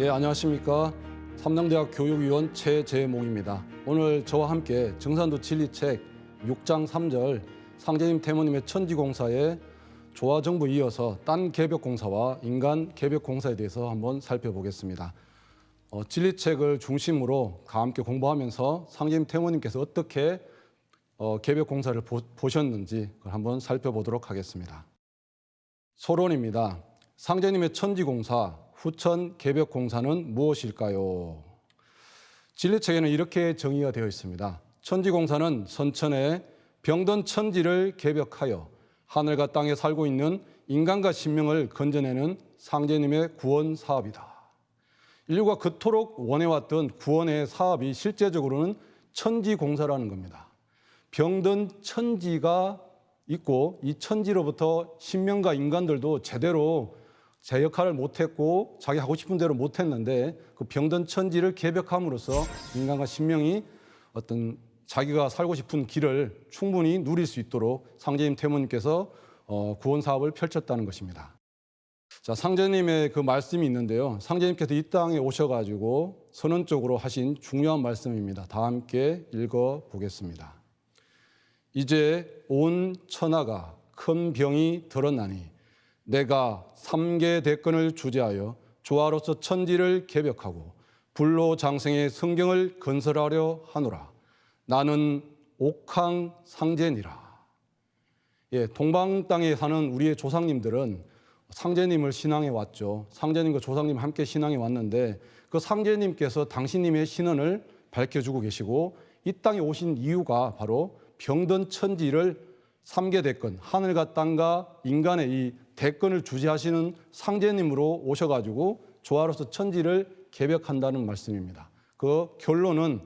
예, 안녕하십니까. 삼당대학 교육위원 최재몽입니다. 오늘 저와 함께 정산도 진리책 6장 3절 상제님 태모님의 천지공사에 조화정부 이어서 딴 개벽공사와 인간 개벽공사에 대해서 한번 살펴보겠습니다. 진리책을 중심으로 함께 공부하면서 상제님 태모님께서 어떻게 개벽공사를 보셨는지 그걸 한번 살펴보도록 하겠습니다. 소론입니다. 상제님의 천지공사, 후천 개벽공사는 무엇일까요? 진리책에는 이렇게 정의가 되어 있습니다. 천지공사는 선천에 병든 천지를 개벽하여 하늘과 땅에 살고 있는 인간과 신명을 건져내는 상제님의 구원 사업이다. 인류가 그토록 원해왔던 구원의 사업이 실제적으로는 천지공사라는 겁니다. 병든 천지가 있고 이 천지로부터 신명과 인간들도 제대로 제 역할을 못했고 자기 하고 싶은 대로 못했는데 그 병든 천지를 개벽함으로써 인간과 신명이 어떤 자기가 살고 싶은 길을 충분히 누릴 수 있도록 상제님 태모님께서 구원 사업을 펼쳤다는 것입니다. 자, 상제님의 그 말씀이 있는데요. 상제님께서 이 땅에 오셔가지고 선언적으로 하신 중요한 말씀입니다. 다 함께 읽어보겠습니다. 이제 온 천하가 큰 병이 들었나니 내가 삼계 대권을 주재하여 조화로서 천지를 개벽하고 불로 장생의 성경을 건설하려 하노라. 나는 옥황 상제니라. 예, 동방 땅에 사는 우리의 조상님들은 상제님을 신앙해 왔죠. 상제님과 조상님 함께 신앙해 왔는데 그 상제님께서 당신님의 신언을 밝혀주고 계시고 이 땅에 오신 이유가 바로 병든 천지를 삼계 대권, 하늘과 땅과 인간의 이 대권을 주재하시는 상제님으로 오셔가지고 조화로서 천지를 개벽한다는 말씀입니다. 그 결론은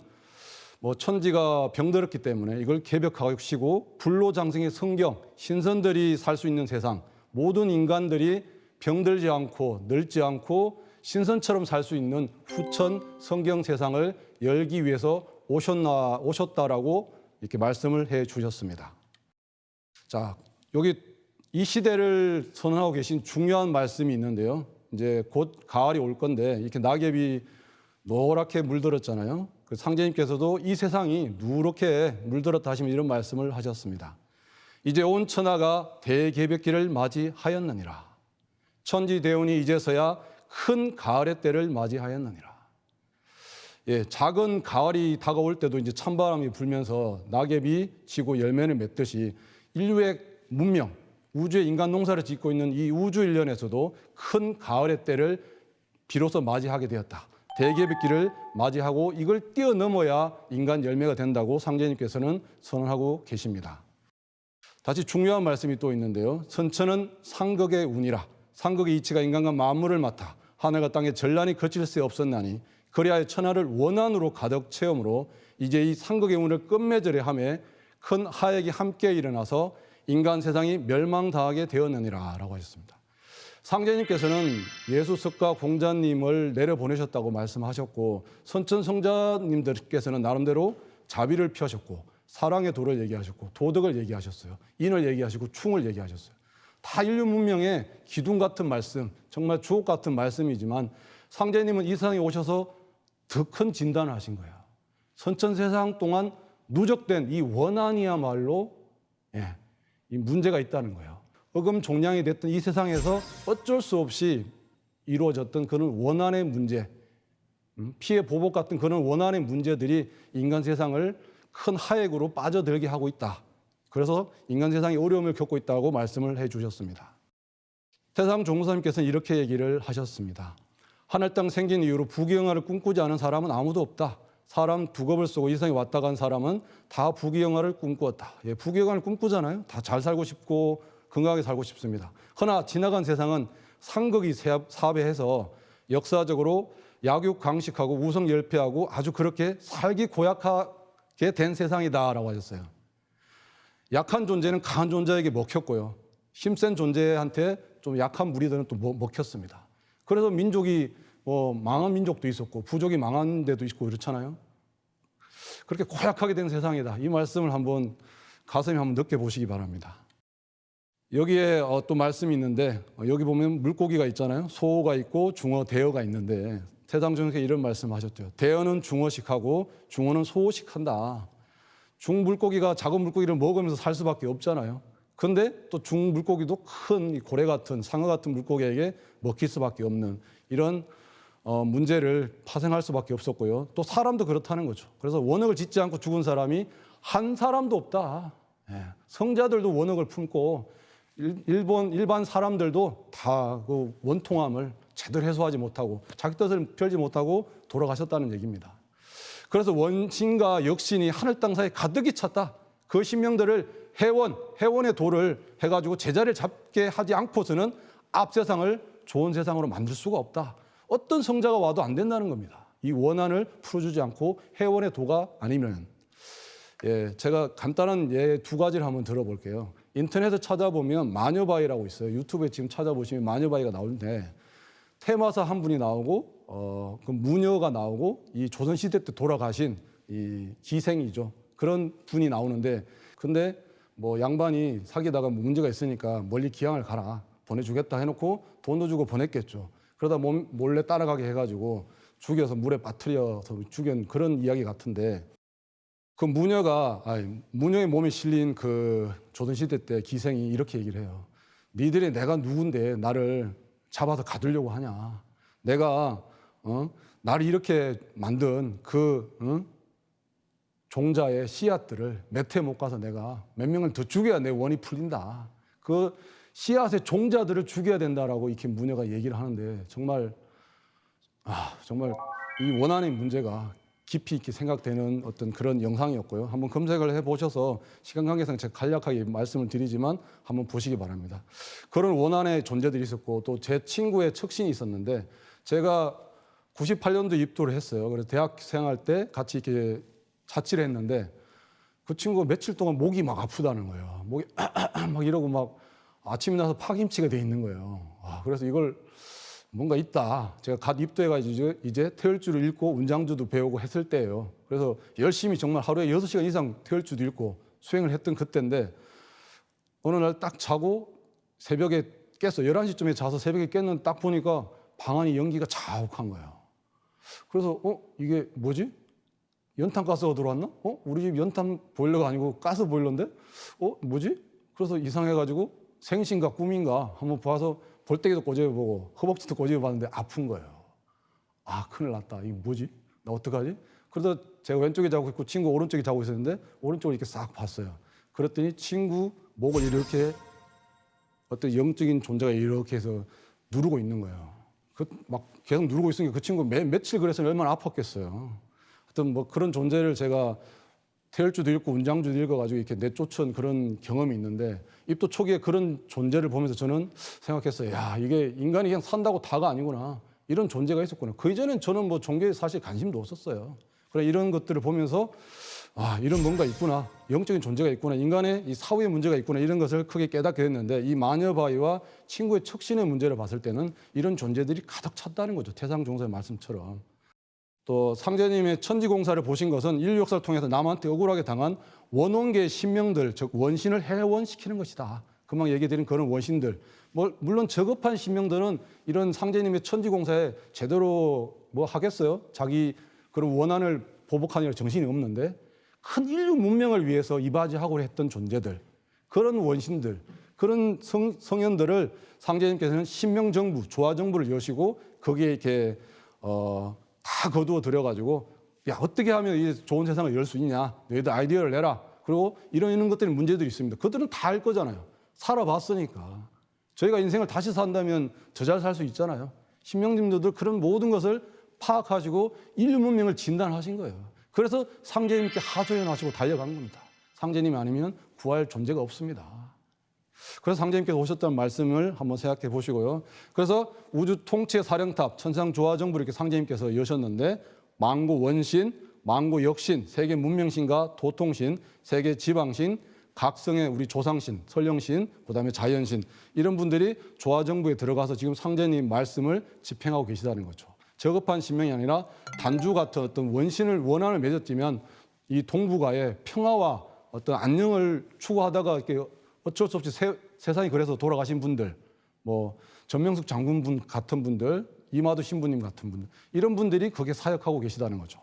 천지가 병들었기 때문에 이걸 개벽하시고 불로장생의 성경, 신선들이 살 수 있는 세상, 모든 인간들이 병들지 않고 늙지 않고 신선처럼 살 수 있는 후천 성경 세상을 열기 위해서 오셨다라고 이렇게 말씀을 해 주셨습니다. 자, 여기 이 시대를 선언하고 계신 중요한 말씀이 있는데요. 이제 곧 가을이 올 건데 이렇게 낙엽이 노랗게 물들었잖아요. 그 상제님께서도 이 세상이 누렇게 물들었다 하시면 이런 말씀을 하셨습니다. 이제 온 천하가 대개벽기를 맞이하였느니라. 천지대운이 이제서야 큰 가을의 때를 맞이하였느니라. 예, 작은 가을이 다가올 때도 이제 찬바람이 불면서 낙엽이 지고 열매를 맺듯이 인류의 문명, 우주의 인간 농사를 짓고 있는 이 우주 일련에서도 큰 가을의 때를 비로소 맞이하게 되었다. 대개벽기를 맞이하고 이걸 뛰어넘어야 인간 열매가 된다고 상제님께서는 선언하고 계십니다. 다시 중요한 말씀이 또 있는데요. 선천은 상극의 운이라. 상극의 이치가 인간과 만물을 맡아 하늘과 땅에 전란이 거칠 새 없었나니 그리하여 천하를 원한으로 가득 채우므로 이제 이 상극의 운을 끝맺으려 하며 큰 하액이 함께 일어나서 인간 세상이 멸망당하게 되었느니라 라고 하셨습니다. 상제님께서는 예수 석가 공자님을 내려보내셨다고 말씀하셨고 선천 성자님들께서는 나름대로 자비를 펴셨고 사랑의 도를 얘기하셨고 도덕을 얘기하셨어요. 인을 얘기하시고 충을 얘기하셨어요. 다 인류 문명의 기둥 같은 말씀, 정말 주옥 같은 말씀이지만 상제님은 이 세상에 오셔서 더 큰 진단을 하신 거예요. 선천 세상 동안 누적된 이 원한이야말로 이 문제가 있다는 거예요. 어금종량이 됐던 이 세상에서 어쩔 수 없이 이루어졌던 그런 원한의 문제, 피해 보복 같은 그런 원한의 문제들이 인간 세상을 큰 하액으로 빠져들게 하고 있다. 그래서 인간 세상이 어려움을 겪고 있다고 말씀을 해 주셨습니다. 태상 종무사님께서는 이렇게 얘기를 하셨습니다. 하늘 땅 생긴 이후로 부귀영화를 꿈꾸지 않은 사람은 아무도 없다. 사람 두 겁을 쓰고 이 세상에 왔다 간 사람은 다 부귀영화를 꿈꾸었다. 예, 부귀영화를 꿈꾸잖아요. 다 잘 살고 싶고 건강하게 살고 싶습니다. 그러나 지나간 세상은 상극이 사배해서 역사적으로 약육강식하고 우성열폐하고 아주 그렇게 살기 고약하게 된 세상이다라고 하셨어요. 약한 존재는 강한 존재에게 먹혔고요. 힘센 존재한테 좀 약한 무리들은 또 먹혔습니다. 그래서 민족이 망한 민족도 있었고 부족이 망한 데도 있고 그렇잖아요. 그렇게 고약하게 된 세상이다. 이 말씀을 한번 가슴에 한번 느껴보시기 바랍니다. 여기에 또 말씀이 있는데 여기 보면 물고기가 있잖아요. 소가 있고 중어, 대어가 있는데 태상종에서 이런 말씀하셨죠. 대어는 중어식하고 중어는 소어식한다. 중물고기가 작은 물고기를 먹으면서 살 수밖에 없잖아요. 그런데 또 중물고기도 큰 고래 같은 상어 같은 물고기에게 먹힐 수밖에 없는 이런 문제를 파생할 수밖에 없었고요. 또 사람도 그렇다는 거죠. 그래서 원억을 짓지 않고 죽은 사람이 한 사람도 없다. 성자들도 원억을 품고 일반 사람들도 다 그 원통함을 제대로 해소하지 못하고 자기 뜻을 펴지 못하고 돌아가셨다는 얘기입니다. 그래서 원신과 역신이 하늘 땅 사이에 가득히 찼다. 그 신명들을 해원의 도를 해가지고 제자리를 잡게 하지 않고서는 앞 세상을 좋은 세상으로 만들 수가 없다. 어떤 성자가 와도 안 된다는 겁니다. 이 원한을 풀어주지 않고 해원의 도가 아니면. 제가 간단한 예 두 가지를 한번 들어볼게요. 인터넷에 찾아보면 마녀바위라고 있어요. 유튜브에 지금 찾아보시면 마녀바위가 나오는데 테마사 한 분이 나오고 그 무녀가 나오고 이 조선시대 때 돌아가신 이 기생이죠. 그런 분이 나오는데 근데 뭐 양반이 사귀다가 문제가 있으니까 멀리 기양을 가라 보내주겠다 해놓고 돈도 주고 보냈겠죠. 그러다 몰래 따라가게 해가지고 죽여서 물에 빠뜨려서 죽인 그런 이야기 같은데 그 무녀의 몸에 실린 그 조선시대 때 기생이 이렇게 얘기를 해요. 니들이 내가 누군데 나를 잡아서 가두려고 하냐. 내가 나를 이렇게 만든 그 종자의 씨앗들을 몇 해 못 가서 내가 몇 명을 더 죽여야 내 원이 풀린다. 그 씨앗의 종자들을 죽여야 된다라고 이렇게 무녀가 얘기를 하는데 정말 이 원한의 문제가 깊이 있게 생각되는 어떤 그런 영상이었고요. 한번 검색을 해보셔서 시간 관계상 제가 간략하게 말씀을 드리지만 한번 보시기 바랍니다. 그런 원한의 존재들이 있었고 또 제 친구의 척신이 있었는데 제가 98년도 입도를 했어요. 그래서 대학 생활 때 같이 이렇게 자취를 했는데 그 친구가 며칠 동안 목이 막 아프다는 거예요. 목이 막 이러고 막 아침에 나서 파김치가 돼 있는 거예요. 그래서 이걸 뭔가 있다. 제가 갓 입도해가지고 이제 태열주를 읽고 운장주도 배우고 했을 때예요. 그래서 열심히 정말 하루에 6시간 이상 태열주도 읽고 수행을 했던 그때인데 어느 날 딱 자고 새벽에 깼어요. 11시쯤에 자서 새벽에 깼는데 딱 보니까 방 안이 연기가 자욱한 거예요. 그래서 이게 뭐지? 연탄가스가 들어왔나? 우리 집 연탄 보일러가 아니고 가스 보일러인데? 뭐지? 그래서 이상해가지고 생신가 꿈인가 한번 봐서 볼때기도 꼬집어보고 허벅지도 꼬집어봤는데 아픈 거예요. 큰일 났다. 이거 뭐지? 나 어떡하지? 그래서 제가 왼쪽에 자고 있고 친구 오른쪽에 자고 있었는데 오른쪽을 이렇게 싹 봤어요. 그랬더니 친구 목을 이렇게 어떤 영적인 존재가 이렇게 해서 누르고 있는 거예요. 막 계속 누르고 있으니까 그 친구 며칠 그래서 얼마나 아팠겠어요. 하여튼 뭐 그런 존재를 제가 태열주도 읽고 운장주도 읽어가지고 이렇게 내쫓은 그런 경험이 있는데 입도 초기에 그런 존재를 보면서 저는 생각했어요. 야, 이게 인간이 그냥 산다고 다가 아니구나. 이런 존재가 있었구나. 그 이전엔 저는 뭐 종교에 사실 관심도 없었어요. 그래 이런 것들을 보면서 이런 뭔가 있구나. 영적인 존재가 있구나. 인간의 이 사후의 문제가 있구나. 이런 것을 크게 깨닫게 됐는데 이 마녀바위와 친구의 척신의 문제를 봤을 때는 이런 존재들이 가득 찼다는 거죠. 태상종사의 말씀처럼. 또 상제님의 천지공사를 보신 것은 인류 역사를 통해서 남한테 억울하게 당한 원원계의 신명들, 즉 원신을 해원시키는 것이다. 금방 얘기 드린 그런 원신들. 물론 저급한 신명들은 이런 상제님의 천지공사에 제대로 뭐 하겠어요? 자기 그런 원한을 보복하느라 정신이 없는데 큰 인류 문명을 위해서 이바지하고 했던 존재들, 그런 원신들, 그런 성현들을 상제님께서는 신명정부, 조화정부를 여시고 거기에 이렇게 다 거두어 들여가지고 야 어떻게 하면 이 좋은 세상을 열 수 있냐 너희들 아이디어를 내라. 그리고 이런 것들이 문제들이 있습니다. 그들은 다 알 거잖아요. 살아봤으니까. 저희가 인생을 다시 산다면 더 잘 살 수 있잖아요. 신명님들도 그런 모든 것을 파악하시고 인류 문명을 진단하신 거예요. 그래서 상제님께 하소연하시고 달려간 겁니다. 상제님이 아니면 구할 존재가 없습니다. 그래서 상제님께서 오셨다는 말씀을 한번 생각해 보시고요. 그래서 우주 통치의 사령탑, 천상조화정부를 이렇게 상제님께서 여셨는데 만고 원신, 만고 역신, 세계 문명신과 도통신, 세계 지방신, 각성의 우리 조상신, 설령신, 그다음에 자연신 이런 분들이 조화정부에 들어가서 지금 상제님 말씀을 집행하고 계시다는 거죠. 저급한 신명이 아니라 단주 같은 어떤 원한을 맺었지만 이 동북아의 평화와 어떤 안녕을 추구하다가 이렇게 어쩔 수 없이 세상이 그래서 돌아가신 분들, 뭐 전명숙 장군분 같은 분들 이마도 신부님 같은 분들, 이런 분들이 거기에 사역하고 계시다는 거죠.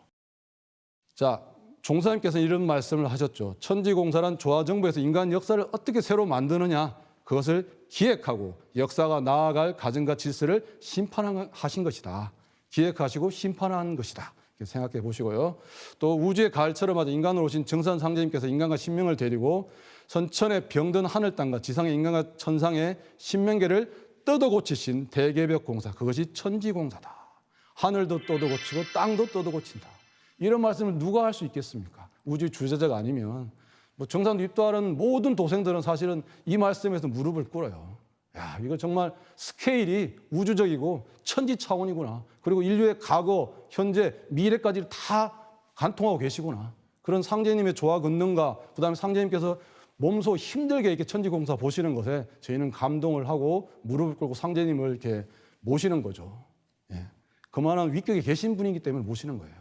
자, 종사님께서는 이런 말씀을 하셨죠. 천지공사란 조화정부에서 인간 역사를 어떻게 새로 만드느냐, 그것을 기획하고 역사가 나아갈 가정과 질서를 심판하신 것이다. 기획하시고 심판한 것이다. 이렇게 생각해 보시고요. 또 우주의 가을처럼 아주 인간으로 오신 정산 상제님께서 인간과 신명을 데리고 선천의 병든 하늘 땅과 지상의 인간과 천상의 신명계를 뜯어 고치신 대개벽 공사, 그것이 천지공사다. 하늘도 뜯어 고치고 땅도 뜯어 고친다. 이런 말씀을 누가 할 수 있겠습니까? 우주의 주제자가 아니면. 뭐 정산도 입도하는 모든 도생들은 사실은 이 말씀에서 무릎을 꿇어요. 야, 이거 정말 스케일이 우주적이고 천지 차원이구나. 그리고 인류의 과거, 현재, 미래까지 다 관통하고 계시구나. 그런 상제님의 조화 권능과 그다음에 상제님께서 몸소 힘들게 이렇게 천지공사 보시는 것에 저희는 감동을 하고 무릎을 꿇고 상제님을 이렇게 모시는 거죠. 예. 그만한 위격에 계신 분이기 때문에 모시는 거예요.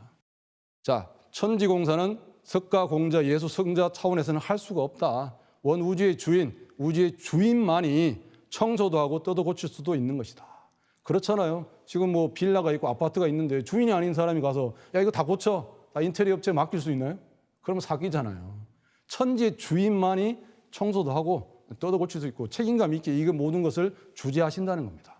자, 천지공사는 석가, 공자, 예수, 성자 차원에서는 할 수가 없다. 원 우주의 주인, 우주의 주인만이 청소도 하고 뜯어 고칠 수도 있는 것이다. 그렇잖아요. 지금 뭐 빌라가 있고 아파트가 있는데 주인이 아닌 사람이 가서 야, 이거 다 고쳐. 다 인테리어 업체에 맡길 수 있나요? 그러면 사기잖아요. 천지의 주인만이 청소도 하고 뜯어 고칠 수 있고 책임감 있게 이 모든 것을 주재하신다는 겁니다.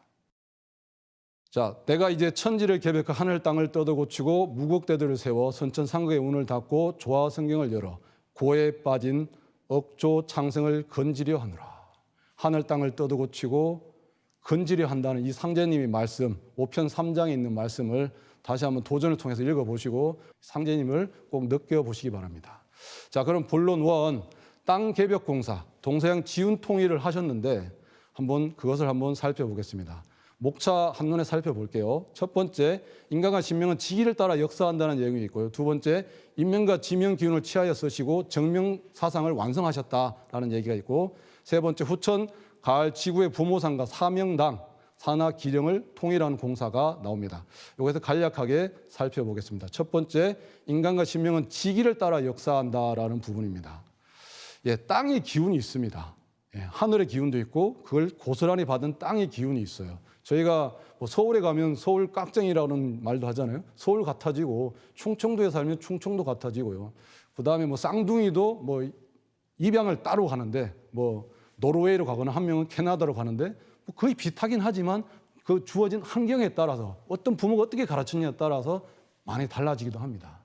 자, 내가 이제 천지를 개벽하 하늘 땅을 뜯어 고치고 무국대들을 세워 선천상극의 운을 닫고 조화 성경을 열어 고에 빠진 억조 창성을 건지려 하노라. 하늘 땅을 뜯어 고치고 건지려 한다는 이 상제님의 말씀, 5편 3장에 있는 말씀을 다시 한번 도전을 통해서 읽어보시고 상제님을 꼭 느껴보시기 바랍니다. 자, 그럼 본론 1, 땅 개벽 공사, 동서양 지운 통일을 하셨는데 그것을 한번 살펴보겠습니다. 목차 한눈에 살펴볼게요. 첫 번째, 인간과 신명은 지기를 따라 역사한다는 내용이 있고요. 두 번째, 인명과 지명 기운을 취하여 쓰시고 정명 사상을 완성하셨다라는 얘기가 있고, 세 번째, 후천 가을 지구의 부모상과 사명당 산하 기령을 통일하는 공사가 나옵니다. 여기서 간략하게 살펴보겠습니다. 첫 번째, 인간과 신명은 지기를 따라 역사한다라는 부분입니다. 예, 땅의 기운이 있습니다. 예, 하늘의 기운도 있고 그걸 고스란히 받은 땅의 기운이 있어요. 저희가 뭐 서울에 가면 서울 깍쟁이라는 말도 하잖아요. 서울 같아지고 충청도에 살면 충청도 같아지고요. 그다음에 뭐 쌍둥이도 뭐 입양을 따로 가는데 뭐 노르웨이로 가거나 한 명은 캐나다로 가는데 뭐 거의 비슷하긴 하지만 그 주어진 환경에 따라서 어떤 부모가 어떻게 가르쳤냐에 따라서 많이 달라지기도 합니다.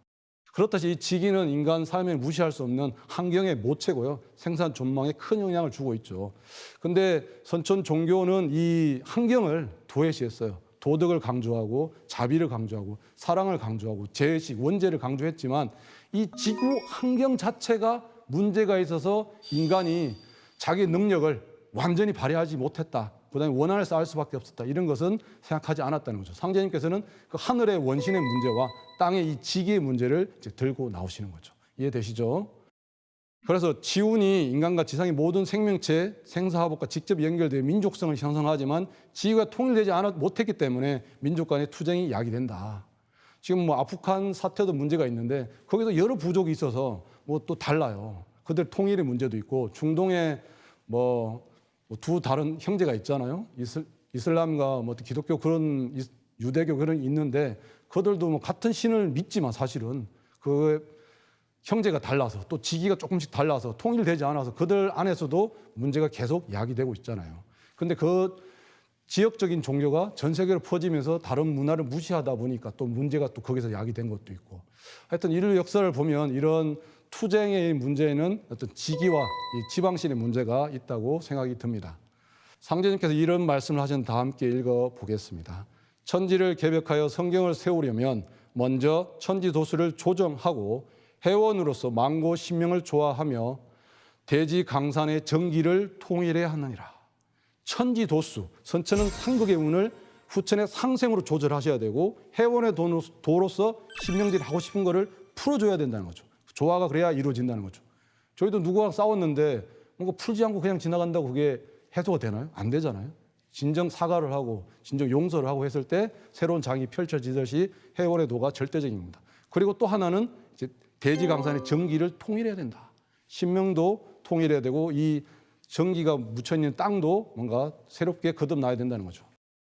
그렇듯이 이 지기는 인간 삶에 무시할 수 없는 환경의 모체고요. 생산 전망에 큰 영향을 주고 있죠. 근데 선천 종교는 이 환경을 도외시했어요. 도덕을 강조하고 자비를 강조하고 사랑을 강조하고 재의식, 원죄를 강조했지만 이 지구 환경 자체가 문제가 있어서 인간이 자기 능력을 완전히 발휘하지 못했다. 그다음에 원한을 쌓을 수밖에 없었다. 이런 것은 생각하지 않았다는 거죠. 상제님께서는 그 하늘의 원신의 문제와 땅의 이 지기의 문제를 이제 들고 나오시는 거죠. 이해되시죠? 그래서 지운이 인간과 지상의 모든 생명체, 생사화복과 직접 연결되어 민족성을 형성하지만 지구가 통일되지 못했기 때문에 민족 간의 투쟁이 야기된다. 지금 뭐 아프간 사태도 문제가 있는데 거기도 여러 부족이 있어서 뭐 또 달라요. 그들 통일의 문제도 있고 중동에 두 다른 형제가 있잖아요. 이슬람과 뭐 기독교 그런 유대교 그런 있는데 그들도 뭐 같은 신을 믿지만 사실은 그 형제가 달라서 또 지기가 조금씩 달라서 통일되지 않아서 그들 안에서도 문제가 계속 야기되고 있잖아요. 근데 그 지역적인 종교가 전 세계로 퍼지면서 다른 문화를 무시하다 보니까 또 문제가 또 거기서 야기된 것도 있고 하여튼 인류 역사를 보면 이런 투쟁의 문제에는 어떤 지기와 이 지방신의 문제가 있다고 생각이 듭니다. 상제님께서 이런 말씀을 하셨는데 다 함께 읽어보겠습니다. 천지를 개벽하여 성경을 세우려면 먼저 천지도수를 조정하고 회원으로서 만고 신명을 조화하며 대지 강산의 정기를 통일해야 하느니라. 천지도수, 선천은 상극의 운을 후천의 상생으로 조절하셔야 되고 회원의 도로서 신명들이 하고 싶은 거를 풀어줘야 된다는 거죠. 조화가 그래야 이루어진다는 거죠. 저희도 누구와 싸웠는데 뭔가 풀지 않고 그냥 지나간다고 그게 해소가 되나요? 안 되잖아요. 진정 사과를 하고 진정 용서를 하고 했을 때 새로운 장이 펼쳐지듯이 회원의 도가 절대적인 겁니다. 그리고 또 하나는 이제 대지 강산의 정기를 통일해야 된다. 신명도 통일해야 되고 이 정기가 묻혀있는 땅도 뭔가 새롭게 거듭나야 된다는 거죠.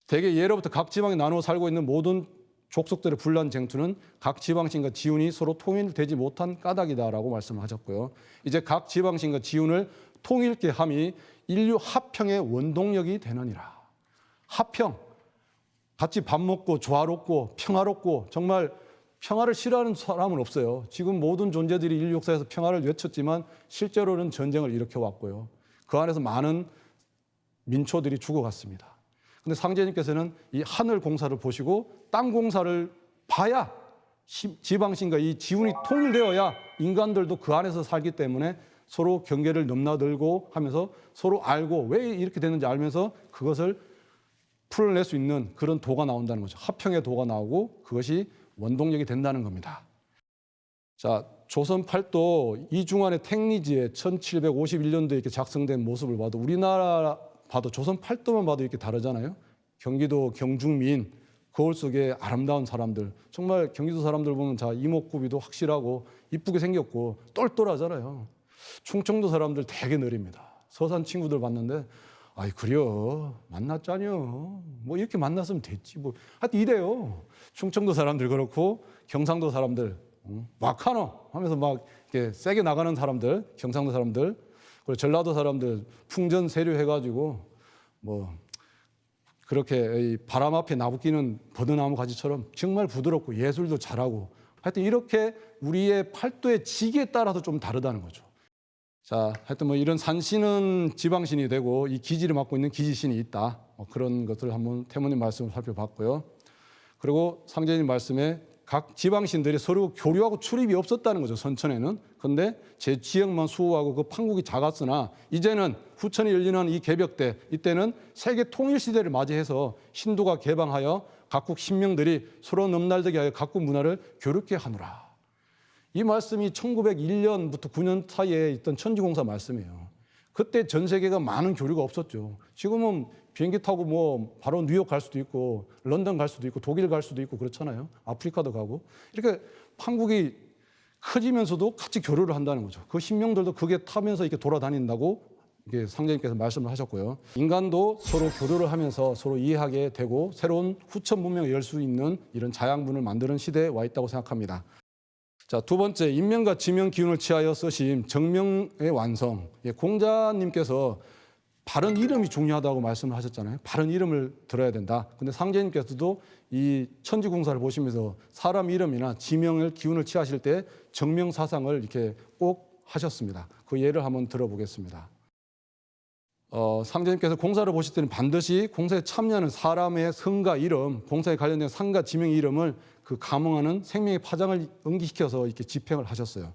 대개 예로부터 각 지방에 나누어 살고 있는 모든 족속들의 분란 쟁투는 각 지방신과 지훈이 서로 통일되지 못한 까닭이다라고 말씀을 하셨고요. 이제 각 지방신과 지훈을 통일케 함이 인류 합평의 원동력이 되느니라. 합평, 같이 밥 먹고 조화롭고 평화롭고, 정말 평화를 싫어하는 사람은 없어요. 지금 모든 존재들이 인류 역사에서 평화를 외쳤지만 실제로는 전쟁을 일으켜왔고요. 그 안에서 많은 민초들이 죽어갔습니다. 근데 상제님께서는 이 하늘 공사를 보시고 땅 공사를 봐야 지방신과 이 지훈이 통일되어야 인간들도 그 안에서 살기 때문에 서로 경계를 넘나들고 하면서 서로 알고 왜 이렇게 되는지 알면서 그것을 풀어낼 수 있는 그런 도가 나온다는 거죠. 합평의 도가 나오고 그것이 원동력이 된다는 겁니다. 자, 조선 팔도 이중환의 택리지에 1751년도에 이렇게 작성된 모습을 봐도 우리나라 봐도 조선 팔도만 봐도 이렇게 다르잖아요. 경기도 경중민 거울 속에 아름다운 사람들, 정말 경기도 사람들 보면 자 이목구비도 확실하고 이쁘게 생겼고 똘똘하잖아요. 충청도 사람들 되게 느립니다. 서산 친구들 봤는데 아이 그려 만났잖여. 뭐 이렇게 만났으면 됐지 뭐. 하여튼 이래요. 충청도 사람들 그렇고 경상도 사람들 막하노 하면서 막 이렇게 세게 나가는 사람들, 경상도 사람들, 그리고 전라도 사람들 풍전 세류 해가지고 뭐 그렇게 바람 앞에 나부끼는 버드나무 가지처럼 정말 부드럽고 예술도 잘하고, 하여튼 이렇게 우리의 팔도의 지기에 따라서 좀 다르다는 거죠. 자, 하여튼 뭐 이런 산신은 지방신이 되고 이 기지를 맡고 있는 기지신이 있다. 그런 것들을 한번 태모님 말씀을 살펴봤고요. 그리고 상제님 말씀에 각 지방신들이 서로 교류하고 출입이 없었다는 거죠, 선천에는. 그런데 제 지역만 수호하고 그 판국이 작았으나 이제는 후천이 열리는 이 개벽 때, 이때는 세계 통일 시대를 맞이해서 신도가 개방하여 각국 신명들이 서로 넘날들게 하여 각국 문화를 교류케 하노라. 이 말씀이 1901년부터 9년 사이에 있던 천지공사 말씀이에요. 그때 전 세계가 많은 교류가 없었죠. 지금은 비행기 타고 뭐 바로 뉴욕 갈 수도 있고 런던 갈 수도 있고 독일 갈 수도 있고 그렇잖아요. 아프리카도 가고. 이렇게 판국이 커지면서도 같이 교류를 한다는 거죠. 그 신명들도 그게 타면서 이렇게 돌아다닌다고 이게 상제님께서 말씀을 하셨고요. 인간도 서로 교류를 하면서 서로 이해하게 되고 새로운 후천 문명을 열 수 있는 이런 자양분을 만드는 시대에 와 있다고 생각합니다. 자, 두 번째, 인명과 지명 기운을 취하여 쓰신 정명의 완성. 공자님께서 바른 이름이 중요하다고 말씀을 하셨잖아요. 바른 이름을 들어야 된다. 근데 상제님께서도 이 천지공사를 보시면서 사람 이름이나 지명을 기운을 취하실 때 정명 사상을 이렇게 꼭 하셨습니다. 그 예를 한번 들어보겠습니다. 상제님께서 공사를 보실 때는 반드시 공사에 참여하는 사람의 성과 이름, 공사에 관련된 상과 지명의 이름을 그 감흥하는 생명의 파장을 응기시켜서 이렇게 집행을 하셨어요.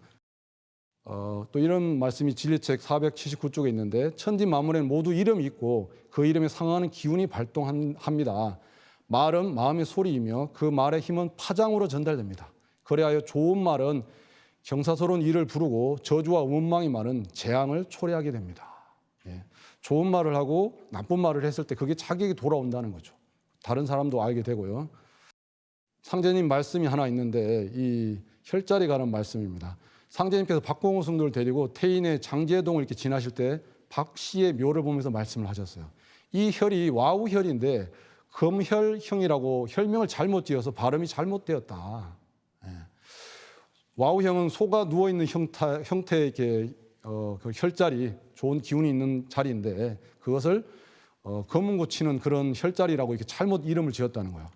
또 이런 말씀이 진리책 479쪽에 있는데 천지 만물에는 모두 이름이 있고 그 이름에 상응하는 기운이 발동합니다. 말은 마음의 소리이며 그 말의 힘은 파장으로 전달됩니다. 그래야 좋은 말은 경사스러운 일을 부르고 저주와 원망의 말은 재앙을 초래하게 됩니다. 예. 좋은 말을 하고 나쁜 말을 했을 때 그게 자기에게 돌아온다는 거죠. 다른 사람도 알게 되고요. 상제님 말씀이 하나 있는데 이 혈자리 가는 말씀입니다. 상제님께서 박공호 성도를 데리고 태인의 장제동을 이렇게 지나실 때 박 씨의 묘를 보면서 말씀을 하셨어요. 이 혈이 와우혈인데 금혈형이라고 혈명을 잘못 지어서 발음이 잘못되었다. 예. 와우형은 소가 누워 있는 형태의 이렇게 그 혈자리, 좋은 기운이 있는 자리인데 그것을 검은 고치는 그런 혈자리라고 이렇게 잘못 이름을 지었다는 거예요.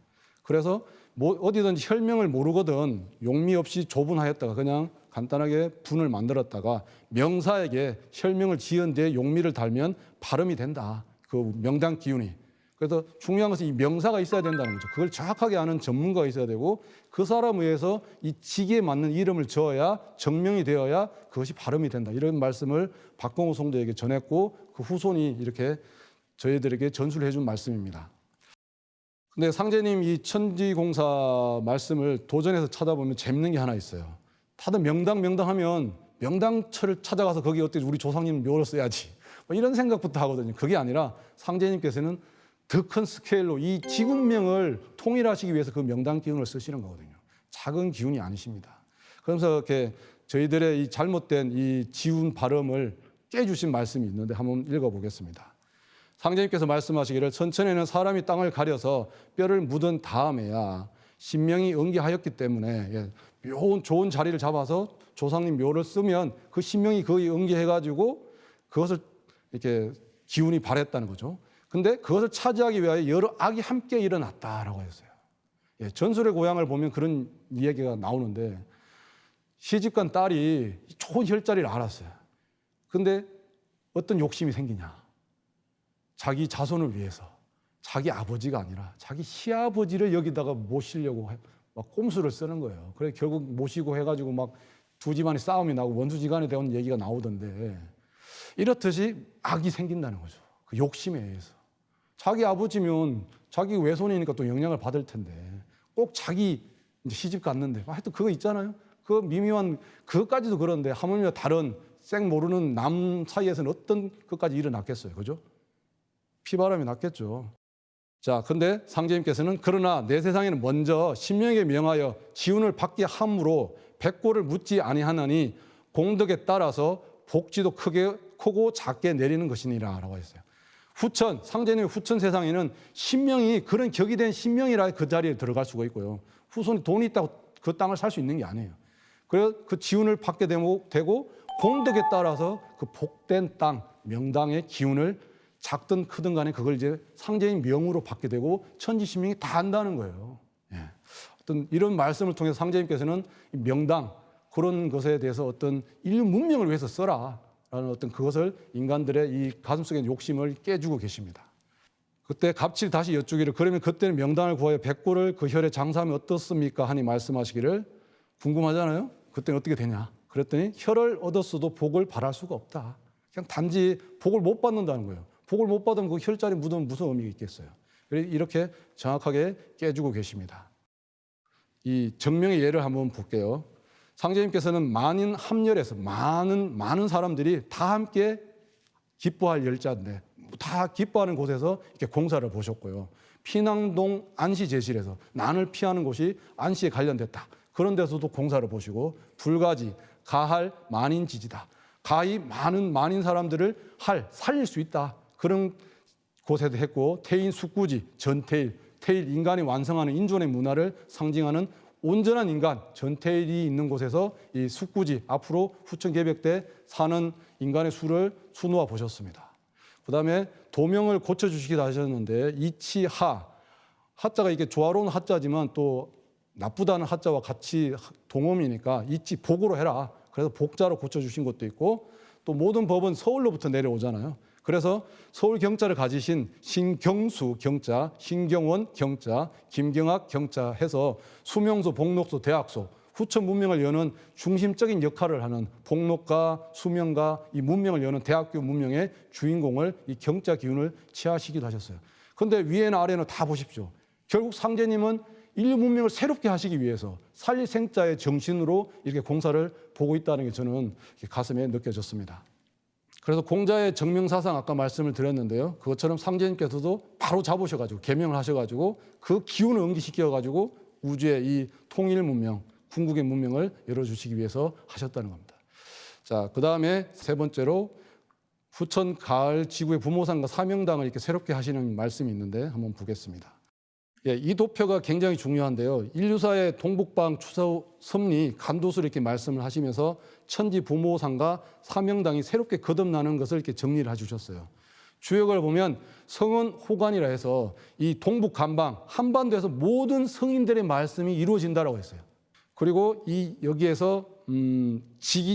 그래서 뭐 어디든지 혈명을 모르거든 용미 없이 조분하였다가 그냥 간단하게 분을 만들었다가 명사에게 혈명을 지은 뒤에 용미를 달면 발음이 된다. 그 명당 기운이. 그래서 중요한 것은 이 명사가 있어야 된다는 거죠. 그걸 정확하게 아는 전문가가 있어야 되고 그 사람에 의해서 이 직에 맞는 이름을 지어야 정명이 되어야 그것이 발음이 된다. 이런 말씀을 박공호 성도에게 전했고 그 후손이 이렇게 저희들에게 전수를 해준 말씀입니다. 근데 상제님 이 천지공사 말씀을 도전해서 찾아보면 재밌는 게 하나 있어요. 다들 명당 하면 명당처를 찾아가서 거기 어떻게 우리 조상님 묘를 써야지 뭐 이런 생각부터 하거든요. 그게 아니라 상제님께서는 더 큰 스케일로 이 지구명을 통일하시기 위해서 그 명당 기운을 쓰시는 거거든요. 작은 기운이 아니십니다. 그러면서 이렇게 저희들의 이 잘못된 이 지운 발음을 깨주신 말씀이 있는데 한번 읽어보겠습니다. 상제님께서 말씀하시기를 선천에는 사람이 땅을 가려서 뼈를 묻은 다음에야 신명이 응기하였기 때문에 묘한 좋은 자리를 잡아서 조상님 묘를 쓰면 그 신명이 거의 응기해가지고 그것을 이렇게 기운이 발했다는 거죠. 근데 그것을 차지하기 위하여 여러 악이 함께 일어났다라고 했어요. 전설의 고향을 보면 그런 이야기가 나오는데 시집간 딸이 좋은 혈자리를 알았어요. 근데 어떤 욕심이 생기냐. 자기 자손을 위해서 자기 아버지가 아니라 자기 시아버지를 여기다가 모시려고 막 꼼수를 쓰는 거예요. 그래 결국 모시고 해가지고 막 두 집안이 싸움이 나고 원수지간에 대한 얘기가 나오던데 이렇듯이 악이 생긴다는 거죠. 그 욕심에 의해서. 자기 아버지면 자기 외손이니까 또 영향을 받을 텐데 꼭 자기 이제 시집 갔는데 하여튼 그거 있잖아요. 그 미묘한 그것까지도 그런데 하물며 다른 생 모르는 남 사이에서는 어떤 것까지 일어났겠어요. 그죠? 피바람이 났겠죠. 자, 근데 상제님께서는 그러나 내 세상에는 먼저 신명에게 명하여 지운을 받게 함으로 백골을 묻지 아니하나니 공덕에 따라서 복지도 크고 작게 내리는 것이니라라고 했어요. 후천, 상제님의 후천 세상에는 신명이 그런 격이 된 신명이라 그 자리에 들어갈 수가 있고요. 후손이 돈이 있다고 그 땅을 살 수 있는 게 아니에요. 그래서 그 지운을 받게 되고 공덕에 따라서 그 복된 땅, 명당의 기운을 작든 크든 간에 그걸 이제 상제인 명으로 받게 되고 천지신명이 다 한다는 거예요. 어떤 이런 말씀을 통해서 상제님께서는 명당 그런 것에 대해서 어떤 인류 문명을 위해서 써라라는 어떤 그것을 인간들의 이 가슴속의 욕심을 깨주고 계십니다. 그때 갑질 다시 여쭈기를 그러면 그때는 명당을 구하여 백골을 그 혈에 장사하면 어떻습니까? 하니 말씀하시기를 궁금하잖아요. 그때는 어떻게 되냐? 그랬더니 혈을 얻었어도 복을 바랄 수가 없다. 그냥 단지 복을 못 받는다는 거예요. 복을 못 받으면 그 혈자리 묻으면 무슨 의미가 있겠어요. 이렇게 정확하게 깨주고 계십니다. 이 정명의 예를 한번 볼게요. 상제님께서는 만인 합렬에서 많은 사람들이 다 함께 기뻐할 열자인데 다 기뻐하는 곳에서 이렇게 공사를 보셨고요. 피낭동 안시제실에서 난을 피하는 곳이 안시에 관련됐다. 그런 데서도 공사를 보시고 불가지, 가할, 만인지지다. 가히 많은 사람들을 살릴 수 있다. 그런 곳에도 했고 태인 숙구지, 전태일, 태일 인간이 완성하는 인존의 문화를 상징하는 온전한 인간, 전태일이 있는 곳에서 이 숙구지, 앞으로 후천개벽 때 사는 인간의 수를 수놓아 보셨습니다. 그 다음에 도명을 고쳐주시기도 하셨는데 이치하, 하자가 이게 조화로운 하자지만 또 나쁘다는 하자와 같이 동음이니까 이치 복으로 해라. 그래서 복자로 고쳐주신 것도 있고 또 모든 법은 서울로부터 내려오잖아요. 그래서 서울 경자를 가지신 신경수 경자, 신경원 경자, 김경학 경자 해서 수명소, 복록소, 대학소, 후천 문명을 여는 중심적인 역할을 하는 복록가, 수명가, 이 문명을 여는 대학교 문명의 주인공을 이 경자 기운을 취하시기도 하셨어요. 그런데 위에나 아래나 다 보십시오. 결국 상제님은 인류 문명을 새롭게 하시기 위해서 살리생자의 정신으로 이렇게 공사를 보고 있다는 게 저는 가슴에 느껴졌습니다. 그래서 공자의 정명사상 아까 말씀을 드렸는데요. 그것처럼 상제님께서도 바로 잡으셔가지고 개명을 하셔가지고 그 기운을 응기시켜가지고 우주의 이 통일 문명, 궁극의 문명을 열어주시기 위해서 하셨다는 겁니다. 자, 그 다음에 세 번째로 후천 가을 지구의 부모상과 사명당을 이렇게 새롭게 하시는 말씀이 있는데 한번 보겠습니다. 이 도표가 굉장히 중요한데요. 인류사의 동북방 추서 섭리 간도수를 이렇게 말씀을 하시면서 천지 부모상과 사명당이 새롭게 거듭나는 것을 이렇게 정리를 해주셨어요. 주역을 보면 성은 호관이라 해서 이 동북 간방 한반도에서 모든 성인들의 말씀이 이루어진다라고 했어요. 그리고 여기에서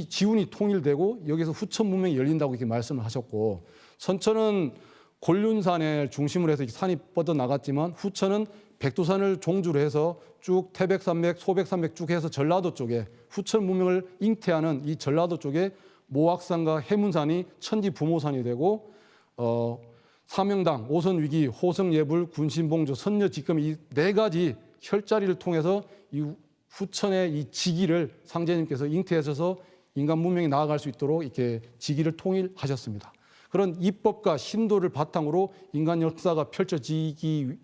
지운이 통일되고 여기서 후천 문명이 열린다고 이렇게 말씀을 하셨고 선천은 곤륜산을 중심으로 해서 산이 뻗어 나갔지만 후천은 백두산을 종주로 해서 쭉 태백산맥, 소백산맥 쭉 해서 전라도 쪽에 후천 문명을 잉태하는 이 전라도 쪽에 모악산과 해문산이 천지 부모산이 되고 사명당, 오선위기, 호성예불, 군신봉조, 선녀직금 이 네 가지 혈자리를 통해서 이 후천의 이 지기를 상제님께서 잉태하셔서 인간 문명이 나아갈 수 있도록 이렇게 지기를 통일하셨습니다. 그런 입법과 신도를 바탕으로 인간 역사가 펼쳐지기를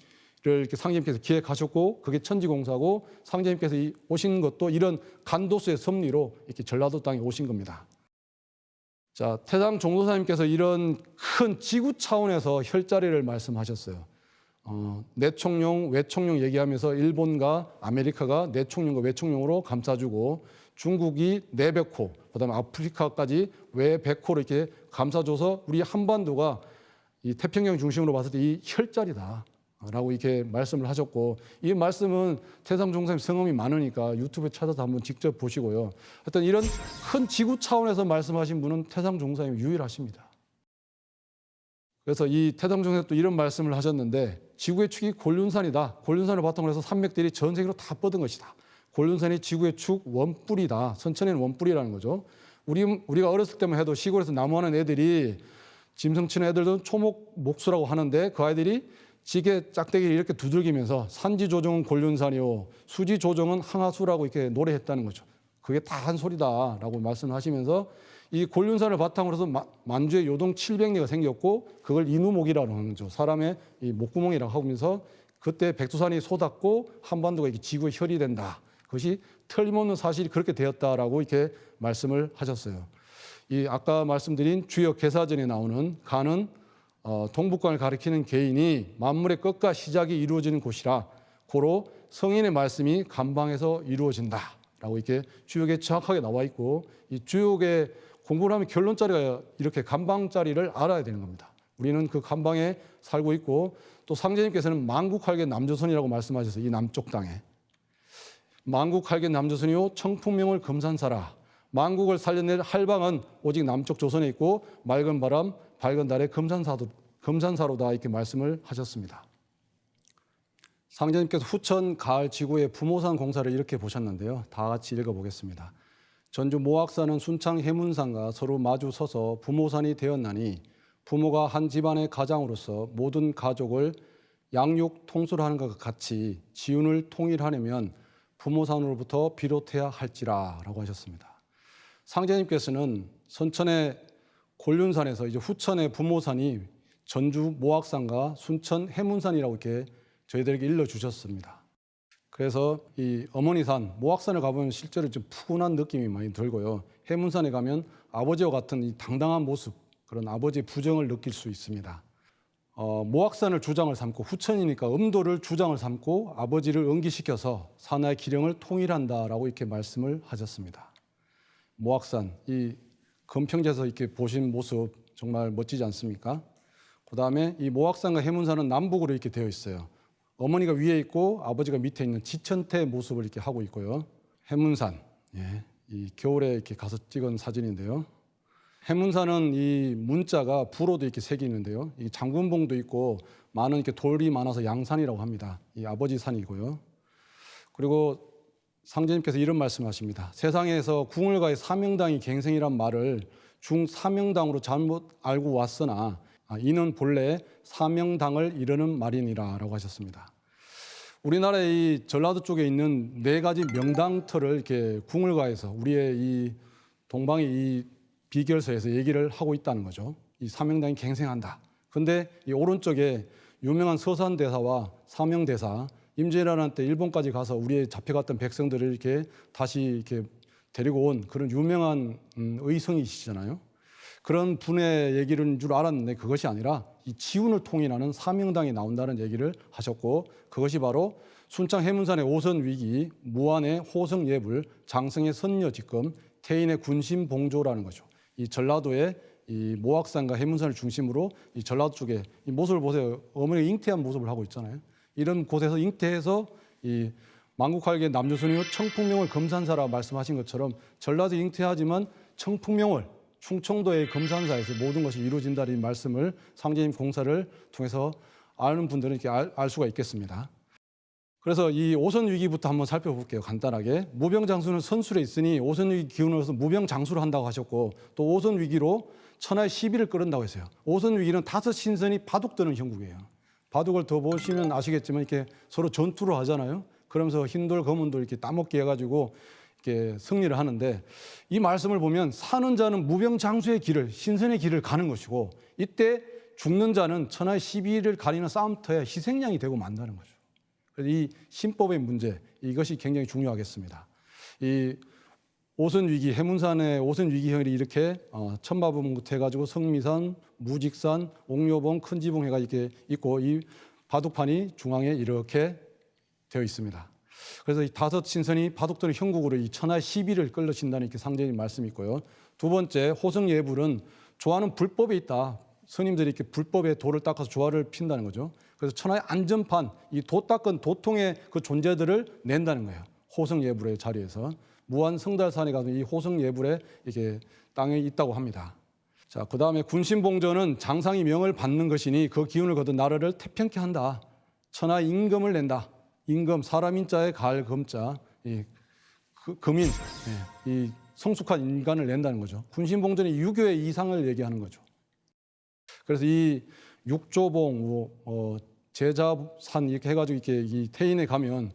이렇게 상제님께서 기획하셨고 그게 천지공사고 상제님께서 오신 것도 이런 간도수의 섭리로 이렇게 전라도 땅에 오신 겁니다. 자, 태상 종도사님께서 이런 큰 지구 차원에서 혈자리를 말씀하셨어요. 내총용, 외총용 얘기하면서 일본과 아메리카가 내총용과 외총용으로 감싸주고 중국이 내백호, 그다음에 아프리카까지 외백호로 이렇게 감싸줘서 우리 한반도가 이 태평양 중심으로 봤을 때 이 혈자리다라고 이렇게 말씀을 하셨고, 이 말씀은 태상 종사님 성함이 많으니까 유튜브에 찾아서 한번 직접 보시고요. 하여튼 이런 큰 지구 차원에서 말씀하신 분은 태상 종사님 유일하십니다. 그래서 이 태상 종사님 또 이런 말씀을 하셨는데, 지구의 축이 곤륜산이다. 곤륜산을 바탕으로 해서 산맥들이 전 세계로 다 뻗은 것이다. 곤륜산이 지구의 축 원뿔이다. 선천에는 원뿔이라는 거죠. 우리가 어렸을 때만 해도 시골에서 나무하는 애들이, 짐승 치는 애들도 초목 목수라고 하는데, 그 아이들이 지게 짝대기를 이렇게 두들기면서 산지 조정은 곤륜산이요, 수지 조정은 항하수라고 이렇게 노래했다는 거죠. 그게 다 한 소리다라고 말씀하시면서 이 곤륜산을 바탕으로 해서 만주에 요동 700리가 생겼고, 그걸 인우목이라고 하는 거죠. 사람의 이 목구멍이라고 하면서 그때 백두산이 솟았고 한반도가 이렇게 지구의 혈이 된다. 그것이 틀림없는 사실이 그렇게 되었다라고 이렇게 말씀을 하셨어요. 이 아까 말씀드린 주역 계사전에 나오는 간은 동북간을 가리키는 개인이 만물의 끝과 시작이 이루어지는 곳이라, 고로 성인의 말씀이 간방에서 이루어진다라고 이렇게 주역에 정확하게 나와 있고, 이 주역에 공부를 하면 결론짜리가 이렇게 간방짜리를 알아야 되는 겁니다. 우리는 그 간방에 살고 있고, 또 상제님께서는 만국할개 남조선이라고 말씀하셔서 이 남쪽 땅에 만국할개 남조선이요 청풍명을 금산사라, 만국을 살려낼 할방은 오직 남쪽 조선에 있고 맑은 바람 밝은 달에 금산사로다 이렇게 말씀을 하셨습니다. 상제님께서 후천 가을 지구의 부모산 공사를 이렇게 보셨는데요. 다 같이 읽어보겠습니다. 전주 모악산은 순창 해문산과 서로 마주 서서 부모산이 되었나니, 부모가 한 집안의 가장으로서 모든 가족을 양육 통솔하는 것과 같이 지운을 통일하려면 부모산으로부터 비롯해야 할지라 라고 하셨습니다. 상제님께서는 선천의 곤륜산에서 이제 후천의 부모산이 전주 모악산과 순천 해문산이라고 이렇게 저희들에게 일러주셨습니다. 그래서 이 어머니산, 모악산을 가보면 실제로 좀 푸근한 느낌이 많이 들고요. 해문산에 가면 아버지와 같은 이 당당한 모습, 그런 아버지의 부정을 느낄 수 있습니다. 모악산을 주장을 삼고, 후천이니까 음도를 주장을 삼고 아버지를 응기시켜서 산하의 기령을 통일한다라고 이렇게 말씀을 하셨습니다. 모악산, 이 금평제에서 이렇게 보신 모습 정말 멋지지 않습니까? 그 다음에 이 모악산과 해문산은 남북으로 이렇게 되어 있어요. 어머니가 위에 있고 아버지가 밑에 있는 지천태 모습을 이렇게 하고 있고요. 해문산, 이 겨울에 이렇게 가서 찍은 사진인데요. 해문산은 이 문자가 부로도 이렇게 색이 있는데요. 이 장군봉도 있고 많은 이렇게 돌이 많아서 양산이라고 합니다. 이 아버지 산이고요. 그리고 상제님께서 이런 말씀하십니다. 세상에서 궁을가의 사명당이 갱생이란 말을 중사명당으로 잘못 알고 왔으나, 이는 본래 사명당을 이르는 말이니라라고 하셨습니다. 우리나라의 이 전라도 쪽에 있는 4가지 명당터를 이렇게 궁을가에서 우리의 이 동방의 이 비결서에서 얘기를 하고 있다는 거죠. 이 사명당이 갱생한다. 근데 이 오른쪽에 유명한 서산대사와 사명대사, 임진왜란 때 일본까지 가서 우리의 잡혀갔던 백성들을 이렇게 다시 이렇게 데리고 온 그런 유명한 의성이시잖아요. 그런 분의 얘기를 줄 알았는데 그것이 아니라 이 지운을 통일하는 사명당이 나온다는 얘기를 하셨고, 그것이 바로 순창 해문산의 오선위기, 무안의 호성예불, 장성의 선녀직금, 태인의 군심봉조라는 거죠. 이 전라도의 이 모악산과 해문산을 중심으로 이 전라도 쪽에 이 모습을 보세요. 어머니가 잉태한 모습을 하고 있잖아요. 이런 곳에서 잉태해서 이 만국할개 남조선이요 청풍명을 금산사라 말씀하신 것처럼 전라도 잉태하지만 청풍명을 충청도의 금산사에서 모든 것이 이루어진다는 말씀을 상제님 공사를 통해서 아는 분들은 이렇게 알 수가 있겠습니다. 그래서 이 오선위기부터 한번 살펴볼게요. 간단하게. 무병장수는 선술에 있으니 오선위기 기운으로서 무병장수를 한다고 하셨고, 또 오선위기로 천하의 시비를 끌은다고 했어요. 오선위기는 5신선이 바둑드는 형국이에요. 바둑을 더 보시면 아시겠지만 이렇게 서로 전투를 하잖아요. 그러면서 흰돌 검은돌 이렇게 따먹기 해가지고 이렇게 승리를 하는데, 이 말씀을 보면 사는 자는 무병장수의 길을, 신선의 길을 가는 것이고, 이때 죽는 자는 천하의 시비를 가리는 싸움터에 희생양이 되고 만다는 거죠. 그래서 이 신법의 문제, 이것이 굉장히 중요하겠습니다. 이 오선위기, 해문산의 오선위기형이 이렇게 천마봉부터 해가지고 성미산, 무직산, 옥녀봉, 큰지봉 해가 이렇게 있고 이 바둑판이 중앙에 이렇게 되어 있습니다. 그래서 이 다섯 신선이 바둑돌의 형국으로 이 천하의 시비를 끌어신다는 이렇게 상제님 말씀이 있고요. 두 번째 호성예불은 조화는 불법에 있다. 스님들이 이렇게 불법에 도를 닦아서 조화를 핀다는 거죠. 그래서 천하의 안전판, 이 도 닦은 도통의 그 존재들을 낸다는 거예요. 호성예불의 자리에서 무한 성달산에 가서 이 호성예불에 이렇게 땅에 있다고 합니다. 자, 그 다음에 군신봉전은 장상이 명을 받는 것이니 그 기운을 거둔 나라를 태평케 한다. 천하 임금을 낸다. 임금, 사람 인자에 가을 금자, 금인, 이 성숙한 인간을 낸다는 거죠. 군신봉전이 유교의 이상을 얘기하는 거죠. 그래서 이 육조봉, 제자산 이렇게 해가지고 이렇게 이 태인에 가면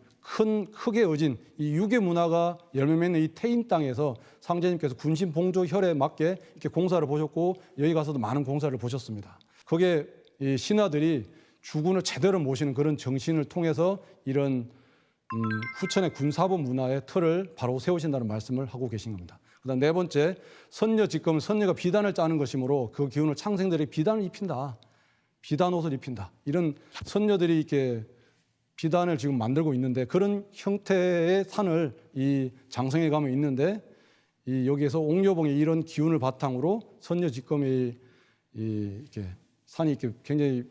크게 어진 이 유교 문화가 열매 맺는 이 태인 땅에서 상제님께서 군신봉조 혈에 맞게 이렇게 공사를 보셨고 여기 가서도 많은 공사를 보셨습니다. 거기에 이 신하들이 주군을 제대로 모시는 그런 정신을 통해서 이런 후천의 군사법 문화의 틀을 바로 세우신다는 말씀을 하고 계신 겁니다. 그다음 네 번째, 선녀 직검은 선녀가 비단을 짜는 것이므로 그 기운을 창생들이 비단을 입힌다. 비단 옷을 입힌다. 이런 선녀들이 이렇게 비단을 지금 만들고 있는데 그런 형태의 산을 이 장성에 가면 있는데 이 여기에서 옥녀봉의 이런 기운을 바탕으로 선녀 직검의 이렇게 산이 이렇게 굉장히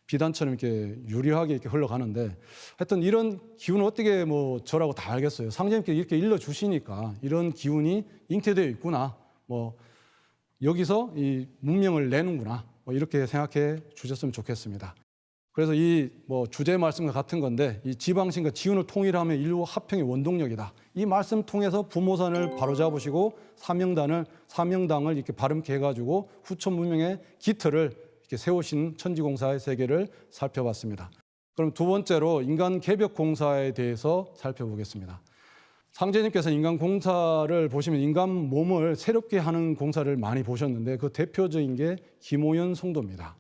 비단처럼 이렇게 유리하게 이렇게 흘러가는데 하여튼 이런 기운을 어떻게 뭐 저라고 다 알겠어요. 상제님께 이렇게 일러주시니까 이런 기운이 잉태되어 있구나. 뭐 여기서 이 문명을 내는구나. 뭐 이렇게 생각해 주셨으면 좋겠습니다. 그래서 이 뭐 주제 말씀과 같은 건데 이 지방신과 지운을 통일하면 인류 합평의 원동력이다. 이 말씀 통해서 부모산을 바로잡으시고 사명당을 이렇게 바름케 해가지고 후천 문명의 기틀을 이렇게 세우신 천지공사의 세계를 살펴봤습니다. 그럼 두 번째로 인간 개벽 공사에 대해서 살펴보겠습니다. 상제님께서 인간 공사를 보시면 인간 몸을 새롭게 하는 공사를 많이 보셨는데 그 대표적인 게 김오연 성도입니다.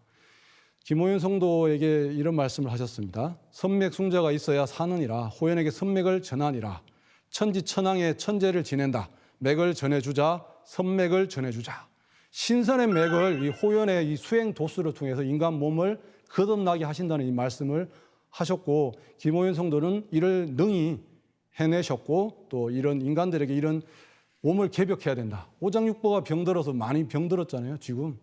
김오연 성도에게 이런 말씀을 하셨습니다. 선맥 숭자가 있어야 사느니라. 호연에게 선맥을 전하니라. 천지천왕의 천재를 지낸다. 맥을 전해주자. 선맥을 전해주자. 신선의 맥을 이 호연의 이 수행 도수를 통해서 인간 몸을 거듭나게 하신다는 이 말씀을 하셨고 김오연 성도는 이를 능히 해내셨고 또 이런 인간들에게 이런 몸을 개벽해야 된다. 오장육부가 병들어서 많이 병들었잖아요. 지금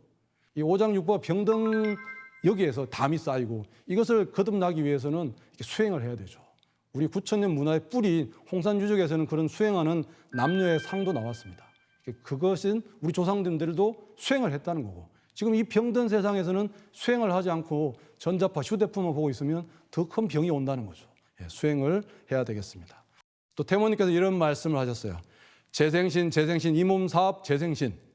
이 오장육부가 병든 여기에서 담이 쌓이고 이것을 거듭나기 위해서는 이렇게 수행을 해야 되죠. 우리 9,000년 문화의 뿌리 홍산유적에서는 그런 수행하는 남녀의 상도 나왔습니다. 그것은 우리 조상님들도 수행을 했다는 거고 지금 이 병든 세상에서는 수행을 하지 않고 전자파 휴대폰만 보고 있으면 더 큰 병이 온다는 거죠. 수행을 해야 되겠습니다. 또 태모님께서 이런 말씀을 하셨어요. 재생신 이 몸 사업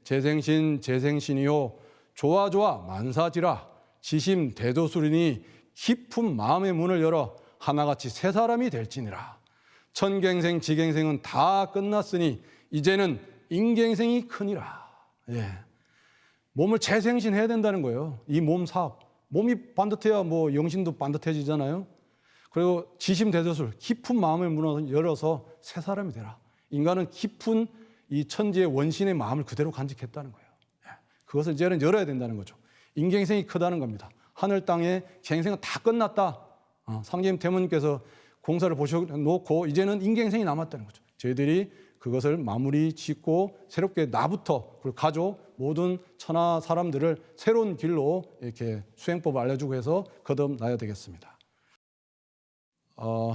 재생신이요 좋아 만사지라 지심 대도수리니 깊은 마음의 문을 열어 하나같이 새 사람이 될지니라. 천갱생 지갱생은 다 끝났으니 이제는 인갱생이 크니라. 몸을 재생신해야 된다는 거예요. 이 몸 사업. 몸이 반듯해야 뭐 영신도 반듯해지잖아요. 그리고 지심 대도술, 깊은 마음의 문을 열어서 새 사람이 되라. 인간은 깊은 이 천지의 원신의 마음을 그대로 간직했다는 거예요. 그것을 이제는 열어야 된다는 거죠. 인갱생이 크다는 겁니다. 하늘 땅의 갱생은 다 끝났다. 상제님 태모님께서 공사를 보셔놓고 이제는 인갱생이 남았다는 거죠. 저희들이 그것을 마무리 짓고 새롭게 나부터 그리고 가족 모든 천하 사람들을 새로운 길로 이렇게 수행법을 알려주고 해서 거듭나야 되겠습니다.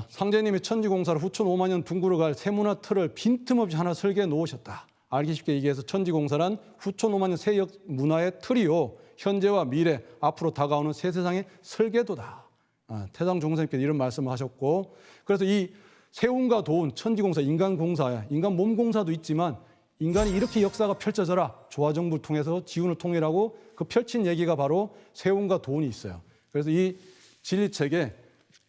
상제님이 천지공사를 후천 5만 년 둥그러 갈 세문화 틀을 빈틈없이 하나 설계해 놓으셨다. 알기 쉽게 얘기해서 천지공사란 후천 5만 년 세역 문화의 틀이요 현재와 미래 앞으로 다가오는 새 세상의 설계도다. 태상 종사님께서 이런 말씀을 하셨고 그래서 이 세운과 도운 천지공사 인간공사야 인간 몸공사도 있지만 인간이 이렇게 역사가 펼쳐져라 조화정부를 통해서 지운을 통일하고 그 펼친 얘기가 바로 세운과 도운이 있어요. 그래서 이 진리책에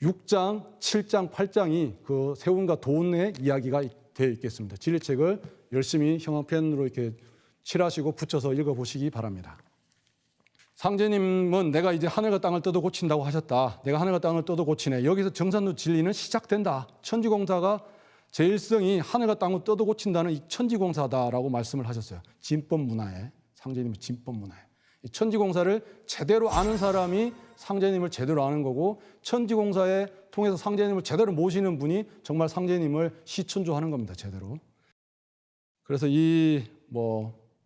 6장, 7장, 8장이 그 세운과 도운의 이야기가 되어 있겠습니다. 진리책을 열심히 형광펜으로 이렇게 칠하시고 붙여서 읽어보시기 바랍니다. 상제님은 내가 이제 하늘과 땅을 뜯어 고친다고 하셨다. 내가 하늘과 땅을 뜯어 고치네. 여기서 정산도 진리는 시작된다. 천지공사가 제1성이 하늘과 땅을 뜯어 고친다는 이 천지공사다라고 말씀을 하셨어요. 진법 문화에, 상제님의 진법 문화에. 이 천지공사를 제대로 아는 사람이 상제님을 제대로 아는 거고, 천지공사에 통해서 상제님을 제대로 모시는 분이 정말 상제님을 시천조하는 겁니다. 제대로. 그래서 이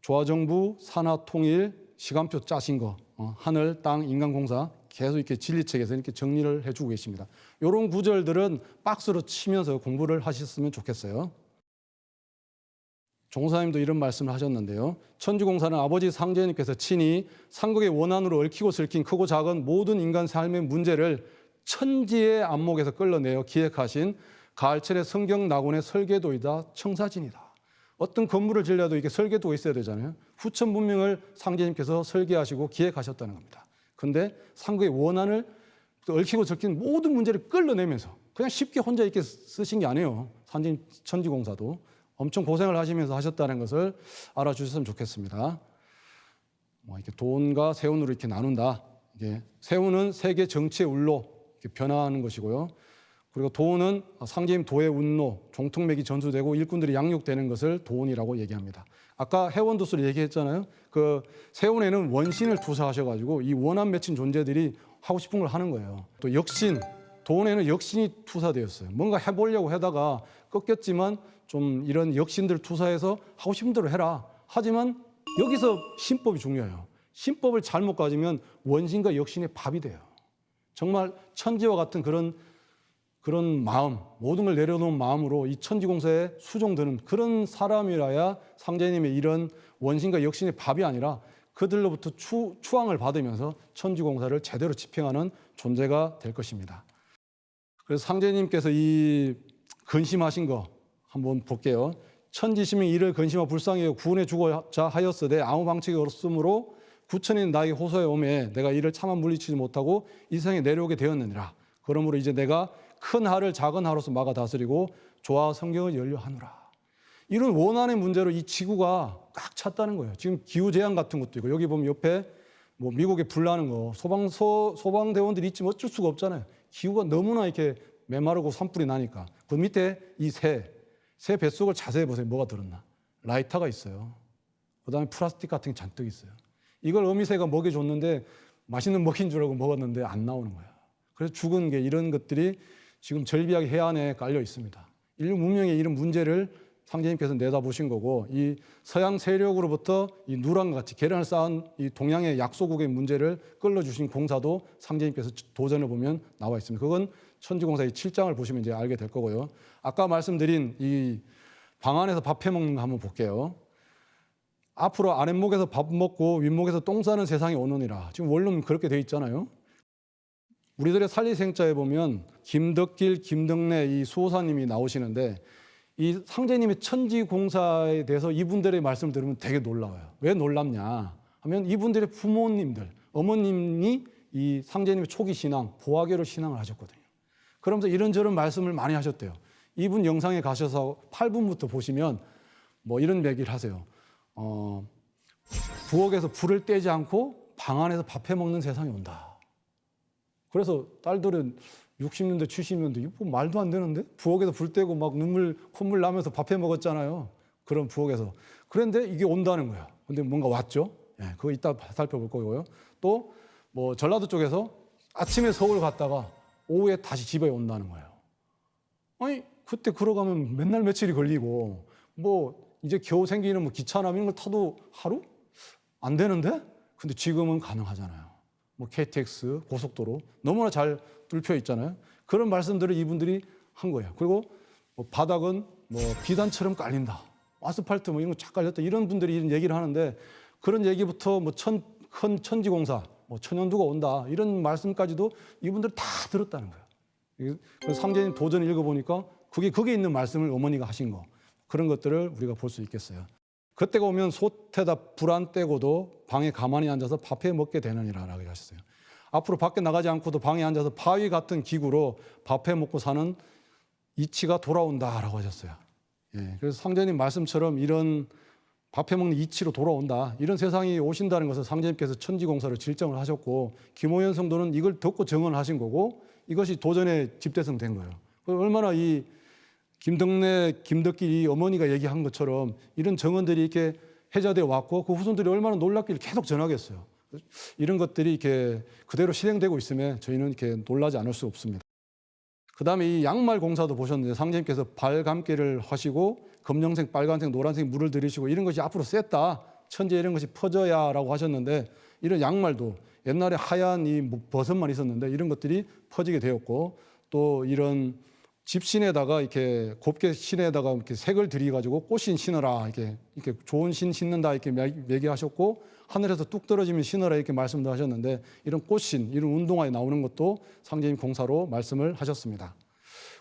조화정부, 산하통일, 시간표 짜신 거, 하늘, 땅, 인간공사 계속 이렇게 진리책에서 이렇게 정리를 해주고 계십니다. 이런 구절들은 박스로 치면서 공부를 하셨으면 좋겠어요. 종사님도 이런 말씀을 하셨는데요. 천지공사는 아버지 상제님께서 친히 삼국의 원한으로 얽히고 설킨 크고 작은 모든 인간 삶의 문제를 천지의 안목에서 끌어내어 기획하신 가을철의 성경 낙원의 설계도이다 청사진이다. 어떤 건물을 지려도 이게 설계도가 있어야 되잖아요. 후천 문명을 상제님께서 설계하시고 기획하셨다는 겁니다. 그런데 삼국의 원한을 얽히고 설킨 모든 문제를 끌어내면서 그냥 쉽게 혼자 이렇게 쓰신 게 아니에요. 상제님 천지공사도 엄청 고생을 하시면서 하셨다는 것을 알아주셨으면 좋겠습니다. 이렇게 돈과 세운으로 이렇게 나눈다. 이게 세운은 세계 정치의 울로 이렇게 변화하는 것이고요. 그리고 도는 상제님 도의 운로, 종통맥이 전수되고 일꾼들이 양육되는 것을 도운이라고 얘기합니다. 아까 해원도수를 얘기했잖아요. 그 세운에는 원신을 투사하셔가지고 이 원한 맺힌 존재들이 하고 싶은 걸 하는 거예요. 또 역신, 도운에는 역신이 투사되었어요. 뭔가 해보려고 하다가 꺾였지만 좀 이런 역신들 투사해서 하고 싶은 대로 해라. 하지만 여기서 신법이 중요해요. 신법을 잘못 가지면 원신과 역신의 밥이 돼요. 정말 천지와 같은 그런 마음, 모든 걸 내려놓은 마음으로 이 천지공사에 수종드는 그런 사람이라야 상제님의 이런 원신과 역신의 밥이 아니라 그들로부터 추앙을 받으면서 천지공사를 제대로 집행하는 존재가 될 것입니다. 그래서 상제님께서 이 근심하신 거 한번 볼게요. 천지심이 이를 근심하 불쌍히 구원해 주고자 하였으되 아무 방책이 없으므로 구천인 나에게 호소해 오매 내가 이를 차마 물리치지 못하고 이 세상에 내려오게 되었느니라. 그러므로 이제 내가 큰 하를 작은 하로서 막아 다스리고 조화 성경을 연료하노라. 이런 원한의 문제로 이 지구가 꽉 찼다는 거예요. 지금 기후재앙 같은 것도 있고 여기 보면 옆에 미국에 불 나는 거 소방대원들이 있지만 어쩔 수가 없잖아요. 기후가 너무나 이렇게 메마르고 산불이 나니까. 그 밑에 이 새 뱃속을 자세히 보세요. 뭐가 들었나? 라이터가 있어요. 그다음에 플라스틱 같은 게 잔뜩 있어요. 이걸 어미새가 먹여줬는데 맛있는 먹인 줄 알고 먹었는데 안 나오는 거야. 그래서 죽은 게 이런 것들이 지금 절비하게 해안에 깔려 있습니다. 인류 문명의 이런 문제를 상제님께서 내다보신 거고 이 서양 세력으로부터 이 누랑과 같이 계란을 쌓은 이 동양의 약소국의 문제를 끌어주신 공사도 상제님께서 도전을 보면 나와 있습니다. 그건 천지공사의 7장을 보시면 이제 알게 될 거고요. 아까 말씀드린 이 방 안에서 밥 해먹는 거 한번 볼게요. 앞으로 아랫목에서 밥 먹고 윗목에서 똥 싸는 세상이 오느니라. 지금 원룸 그렇게 돼 있잖아요. 우리들의 살리생자에 보면 김덕길, 김덕래 이 수호사님이 나오시는데 이 상제님의 천지공사에 대해서 이분들의 말씀을 들으면 되게 놀라워요. 왜 놀랍냐 하면 이분들의 부모님들, 어머님이 이 상제님의 초기 신앙, 보화교를 신앙을 하셨거든요. 그러면서 이런저런 말씀을 많이 하셨대요. 이분 영상에 가셔서 8분부터 보시면 이런 얘기를 하세요. 부엌에서 불을 떼지 않고 방 안에서 밥 해먹는 세상이 온다. 그래서 딸들은 60년대, 70년대 이거 말도 안 되는데? 부엌에서 불 떼고 막 콧물 나면서 밥 해 먹었잖아요. 그런 부엌에서. 그런데 이게 온다는 거야. 근데 뭔가 왔죠? 예, 그거 이따 살펴볼 거고요. 또 전라도 쪽에서 아침에 서울 갔다가 오후에 다시 집에 온다는 거예요. 아니 그때 걸어가면 맨날 며칠이 걸리고 이제 겨우 생기는 기차나 이런 걸 타도 하루? 안 되는데? 근데 지금은 가능하잖아요. KTX, 고속도로 너무나 잘 뚫혀 있잖아요. 그런 말씀들을 이분들이 한 거예요. 그리고 바닥은 비단처럼 깔린다. 아스팔트 이런 거 쫙 깔렸다. 이런 분들이 이런 얘기를 하는데 그런 얘기부터 큰 천지공사, 천연두가 온다. 이런 말씀까지도 이분들 다 들었다는 거예요. 그래서 상제님 도전 읽어보니까 그게 있는 말씀을 어머니가 하신 거. 그런 것들을 우리가 볼 수 있겠어요. 그때가 오면 솥에다 불 안 떼고도 방에 가만히 앉아서 밥해 먹게 되느니라라고 하셨어요. 앞으로 밖에 나가지 않고도 방에 앉아서 바위 같은 기구로 밥해 먹고 사는 이치가 돌아온다라고 하셨어요. 예, 그래서 상제님 말씀처럼 이런 밥해 먹는 이치로 돌아온다. 이런 세상이 오신다는 것을 상제님께서 천지공사를 질정을 하셨고 김호연 성도는 이걸 듣고 정언하신 거고 이것이 도전의 집대성 된 거예요. 얼마나 이 김덕길이 어머니가 얘기한 것처럼 이런 정언들이 이렇게 해자되어 왔고 그 후손들이 얼마나 놀랍기를 계속 전하겠어요. 이런 것들이 이렇게 그대로 실행되고 있음에 저희는 이렇게 놀라지 않을 수 없습니다. 그 다음에 이 양말 공사도 보셨는데 상제님께서 발감기를 하시고 검정색, 빨간색, 노란색 물을 들이시고 이런 것이 앞으로 셌다. 천지에 이런 것이 퍼져야라고 하셨는데 이런 양말도 옛날에 하얀 이 버섯만 있었는데 이런 것들이 퍼지게 되었고 또 이런 집신에다가 이렇게 곱게 신에다가 이렇게 색을 들이가지고 꽃신 신어라 이렇게 좋은 신 신는다 이렇게 얘기하셨고 하늘에서 뚝 떨어지면 신어라 이렇게 말씀도 하셨는데 이런 꽃신 이런 운동화에 나오는 것도 상제님 공사로 말씀을 하셨습니다.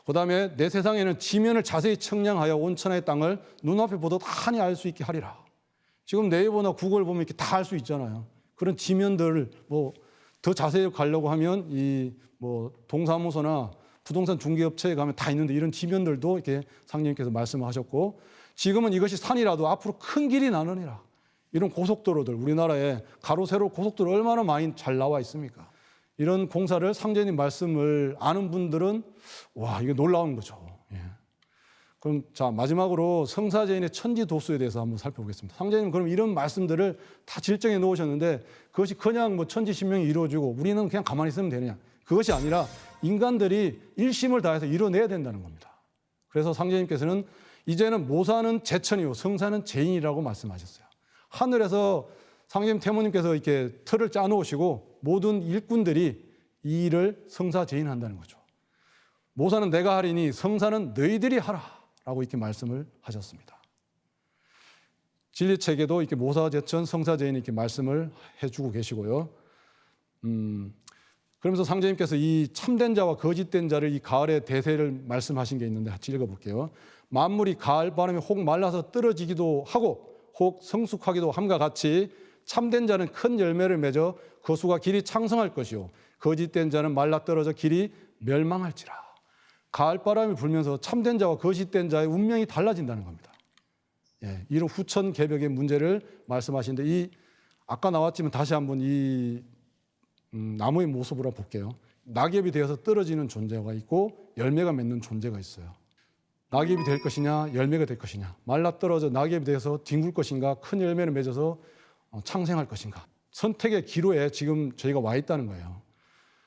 그다음에 내 세상에는 지면을 자세히 청량하여 온 천하의 땅을 눈앞에 보듯 환히 알 수 있게 하리라. 지금 네이버나 구글 보면 이렇게 다 알 수 있잖아요. 그런 지면들을 뭐 더 자세히 가려고 하면 이 뭐 동사무소나 부동산 중개업체에 가면 다 있는데 이런 지면들도 이렇게 상님께서 말씀하셨고 지금은 이것이 산이라도 앞으로 큰 길이 나느니라. 이런 고속도로들 우리나라에 가로 세로 고속도로 얼마나 많이 잘 나와 있습니까? 이런 공사를 상제님 말씀을 아는 분들은 와 이게 놀라운 거죠. 예. 그럼 자 마지막으로 성사제인의 천지도수에 대해서 한번 살펴보겠습니다. 상제님 그럼 이런 말씀들을 다 질정해 놓으셨는데 그것이 그냥 뭐 천지신명이 이루어지고 우리는 그냥 가만히 있으면 되느냐? 그것이 아니라 인간들이 일심을 다해서 이뤄내야 된다는 겁니다. 그래서 상제님께서는 이제는 모사는 제천이요 성사는 제인이라고 말씀하셨어요. 하늘에서 상제님 태모님께서 이렇게 틀을 짜놓으시고 모든 일꾼들이 이 일을 성사제인한다는 거죠. 모사는 내가 하리니 성사는 너희들이 하라라고 이렇게 말씀을 하셨습니다. 진리책에도 이렇게 모사제천 성사제인이 이렇게 말씀을 해주고 계시고요. 그러면서 상제님께서 이 참된 자와 거짓된 자를 이 가을의 대세를 말씀하신 게 있는데 같이 읽어볼게요. 만물이 가을 바람에 혹 말라서 떨어지기도 하고 혹 성숙하기도 함과 같이 참된 자는 큰 열매를 맺어 그 수가 길이 창성할 것이요 거짓된 자는 말라 떨어져 길이 멸망할지라. 가을 바람이 불면서 참된 자와 거짓된 자의 운명이 달라진다는 겁니다. 예, 이런 후천 개벽의 문제를 말씀하시는데 이 아까 나왔지만 다시 한번 이 나무의 모습으로 볼게요. 낙엽이 되어서 떨어지는 존재가 있고 열매가 맺는 존재가 있어요. 낙엽이 될 것이냐 열매가 될 것이냐 말라 떨어져 낙엽이 되어서 뒹굴 것인가 큰 열매를 맺어서 창생할 것인가 선택의 기로에 지금 저희가 와 있다는 거예요.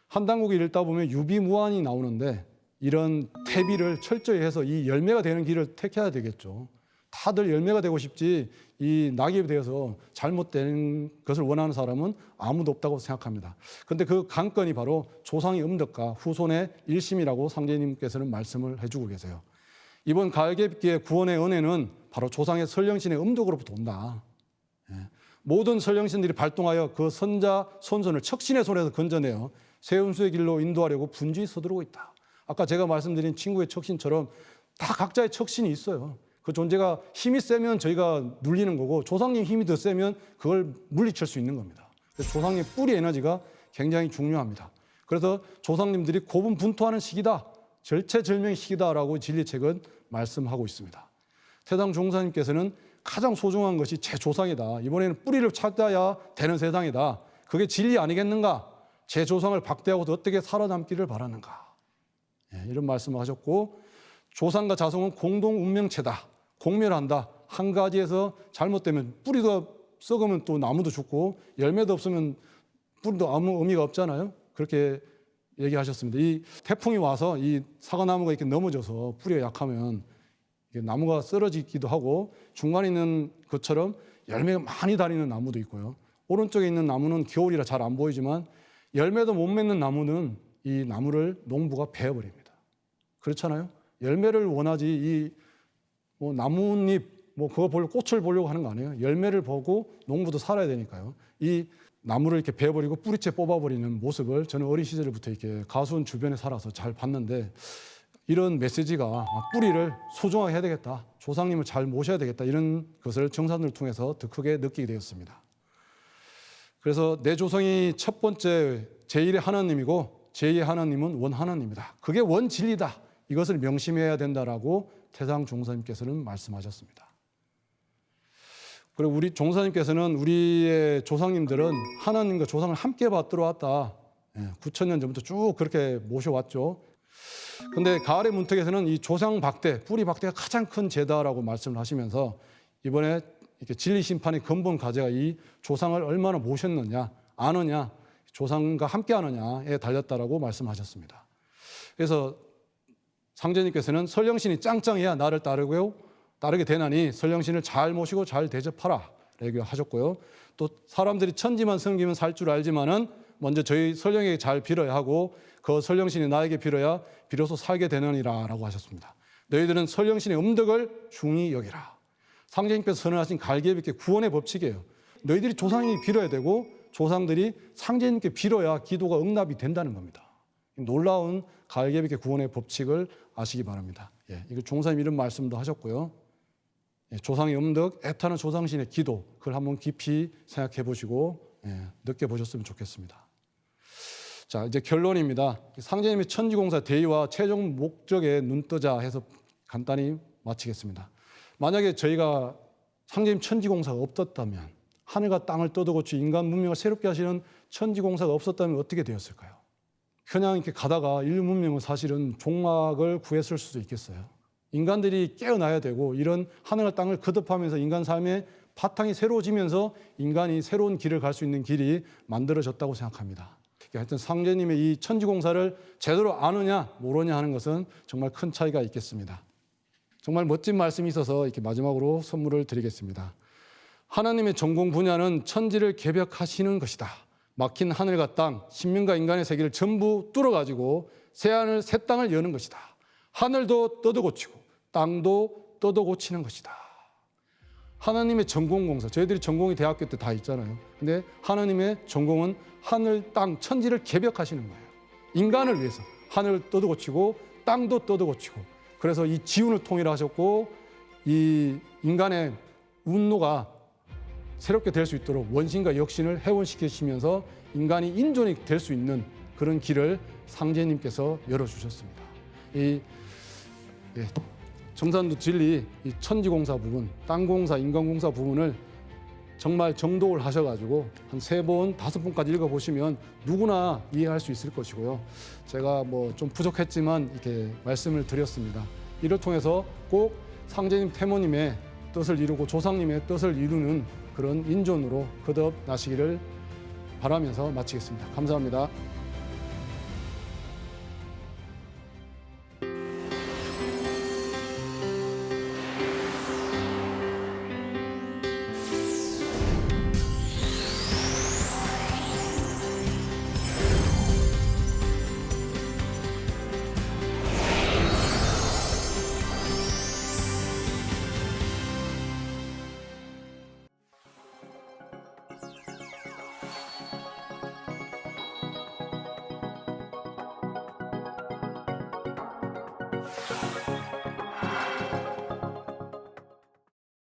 한 단국을 읽다 보면 유비무환이 나오는데 이런 태비를 철저히 해서 이 열매가 되는 길을 택해야 되겠죠. 다들 열매가 되고 싶지 이 낙엽이 되어서 잘못된 것을 원하는 사람은 아무도 없다고 생각합니다. 그런데 그 관건이 바로 조상의 음덕과 후손의 일심이라고 상제님께서는 말씀을 해주고 계세요. 이번 가을개비의 구원의 은혜는 바로 조상의 선령신의 음덕으로부터 온다. 모든 선령신들이 발동하여 그 선자 선손을 척신의 손에서 건져내어 세운수의 길로 인도하려고 분주히 서두르고 있다. 아까 제가 말씀드린 친구의 척신처럼 다 각자의 척신이 있어요. 그 존재가 힘이 세면 저희가 눌리는 거고 조상님 힘이 더 세면 그걸 물리칠 수 있는 겁니다. 그래서 조상님 뿌리 에너지가 굉장히 중요합니다. 그래서 조상님들이 고분분투하는 시기다. 절체절명의 시기다라고 진리책은 말씀하고 있습니다. 태당 종사님께서는 가장 소중한 것이 제 조상이다. 이번에는 뿌리를 찾아야 되는 세상이다. 그게 진리 아니겠는가? 제 조상을 박대하고 어떻게 살아남기를 바라는가? 이런 말씀을 하셨고 조상과 자손은 공동 운명체다. 공멸한다. 한 가지에서 잘못되면 뿌리도 썩으면 또 나무도 죽고 열매도 없으면 뿌리도 아무 의미가 없잖아요. 그렇게 얘기하셨습니다. 이 태풍이 와서 이 사과나무가 이렇게 넘어져서 뿌리가 약하면 나무가 쓰러지기도 하고 중간에 있는 것처럼 열매가 많이 달리는 나무도 있고요. 오른쪽에 있는 나무는 겨울이라 잘 안 보이지만 열매도 못 맺는 나무는 이 나무를 농부가 베어버립니다. 그렇잖아요. 열매를 원하지 이 뭐 나뭇잎 뭐 그거 보려고 꽃을 보려고 하는 거 아니에요. 열매를 보고 농부도 살아야 되니까요. 이 나무를 이렇게 베어버리고 뿌리채 뽑아버리는 모습을 저는 어린 시절부터 이렇게 가수원 주변에 살아서 잘 봤는데 이런 메시지가 뿌리를 소중하게 해야 되겠다. 조상님을 잘 모셔야 되겠다. 이런 것을 정산을 통해서 더 크게 느끼게 되었습니다. 그래서 내 조상이 첫 번째 제1의 하나님이고 제2의 하나님은 원 하나님이다. 그게 원 진리다. 이것을 명심해야 된다라고 태상 종사님께서는 말씀하셨습니다. 그리고 우리 종사님께서는 우리의 조상님들은 하나님과 조상을 함께 받들어 왔다. 9,000년 전부터 쭉 그렇게 모셔왔죠. 근데 가을의 문턱에서는 이 조상 박대, 뿌리 박대가 가장 큰 죄다라고 말씀을 하시면서 이번에 이렇게 진리 심판의 근본 과제가 이 조상을 얼마나 모셨느냐, 아느냐, 조상과 함께 하느냐에 달렸다라고 말씀하셨습니다. 그래서 상제님께서는 설령신이 짱짱해야 나를 따르게 되나니 설령신을 잘 모시고 잘 대접하라 라고 하셨고요. 또 사람들이 천지만 섬기면 살 줄 알지만은 먼저 저희 설령에게 잘 빌어야 하고 그 설령신이 나에게 빌어야 비로소 살게 되느니라 라고 하셨습니다. 너희들은 설령신의 음덕을 중히 여기라. 상제님께서 선언하신 갈개비께 구원의 법칙이에요. 너희들이 조상이 빌어야 되고 조상들이 상제님께 빌어야 기도가 응답이 된다는 겁니다. 놀라운 갈개비께 구원의 법칙을 아시기 바랍니다. 이거 종사님 이런 말씀도 하셨고요. 조상의 음덕, 애타는 조상신의 기도, 그걸 한번 깊이 생각해 보시고 느껴보셨으면 좋겠습니다. 자, 이제 결론입니다. 상제님의 천지공사 대의와 최종 목적에 눈뜨자 해서 간단히 마치겠습니다. 만약에 저희가 상제님 천지공사가 없었다면, 하늘과 땅을 뜯어고치 인간 문명을 새롭게 하시는 천지공사가 없었다면 어떻게 되었을까요? 그냥 이렇게 가다가 인류 문명은 사실은 종막을 구했을 수도 있겠어요. 인간들이 깨어나야 되고 이런 하늘과 땅을 거듭하면서 인간 삶의 바탕이 새로워지면서 인간이 새로운 길을 갈 수 있는 길이 만들어졌다고 생각합니다. 하여튼 상제님의 이 천지공사를 제대로 아느냐 모르냐 하는 것은 정말 큰 차이가 있겠습니다. 정말 멋진 말씀이 있어서 이렇게 마지막으로 선물을 드리겠습니다. 하나님의 전공 분야는 천지를 개벽하시는 것이다. 막힌 하늘과 땅, 신명과 인간의 세계를 전부 뚫어가지고 새하늘 새 땅을 여는 것이다. 하늘도 뜯어고치고 땅도 뜯어고치는 것이다. 하나님의 전공공사, 저희들이 전공이 대학교 때 다 있잖아요. 근데 하나님의 전공은 하늘, 땅, 천지를 개벽하시는 거예요. 인간을 위해서 하늘을 뜯어고치고 땅도 뜯어고치고, 그래서 이 지운을 통일하셨고 이 인간의 운노가 새롭게 될 수 있도록 원신과 역신을 해원시키시면서 인간이 인존이 될 수 있는 그런 길을 상제님께서 열어주셨습니다. 정산도 진리, 이 천지공사 부분, 땅공사, 인간공사 부분을 정말 정독을 하셔가지고 한 3번, 5번까지 읽어보시면 누구나 이해할 수 있을 것이고요. 제가 뭐 좀 부족했지만 이렇게 말씀을 드렸습니다. 이를 통해서 꼭 상제님 태모님의 뜻을 이루고 조상님의 뜻을 이루는 그런 인존으로 거듭나시기를 바라면서 마치겠습니다. 감사합니다.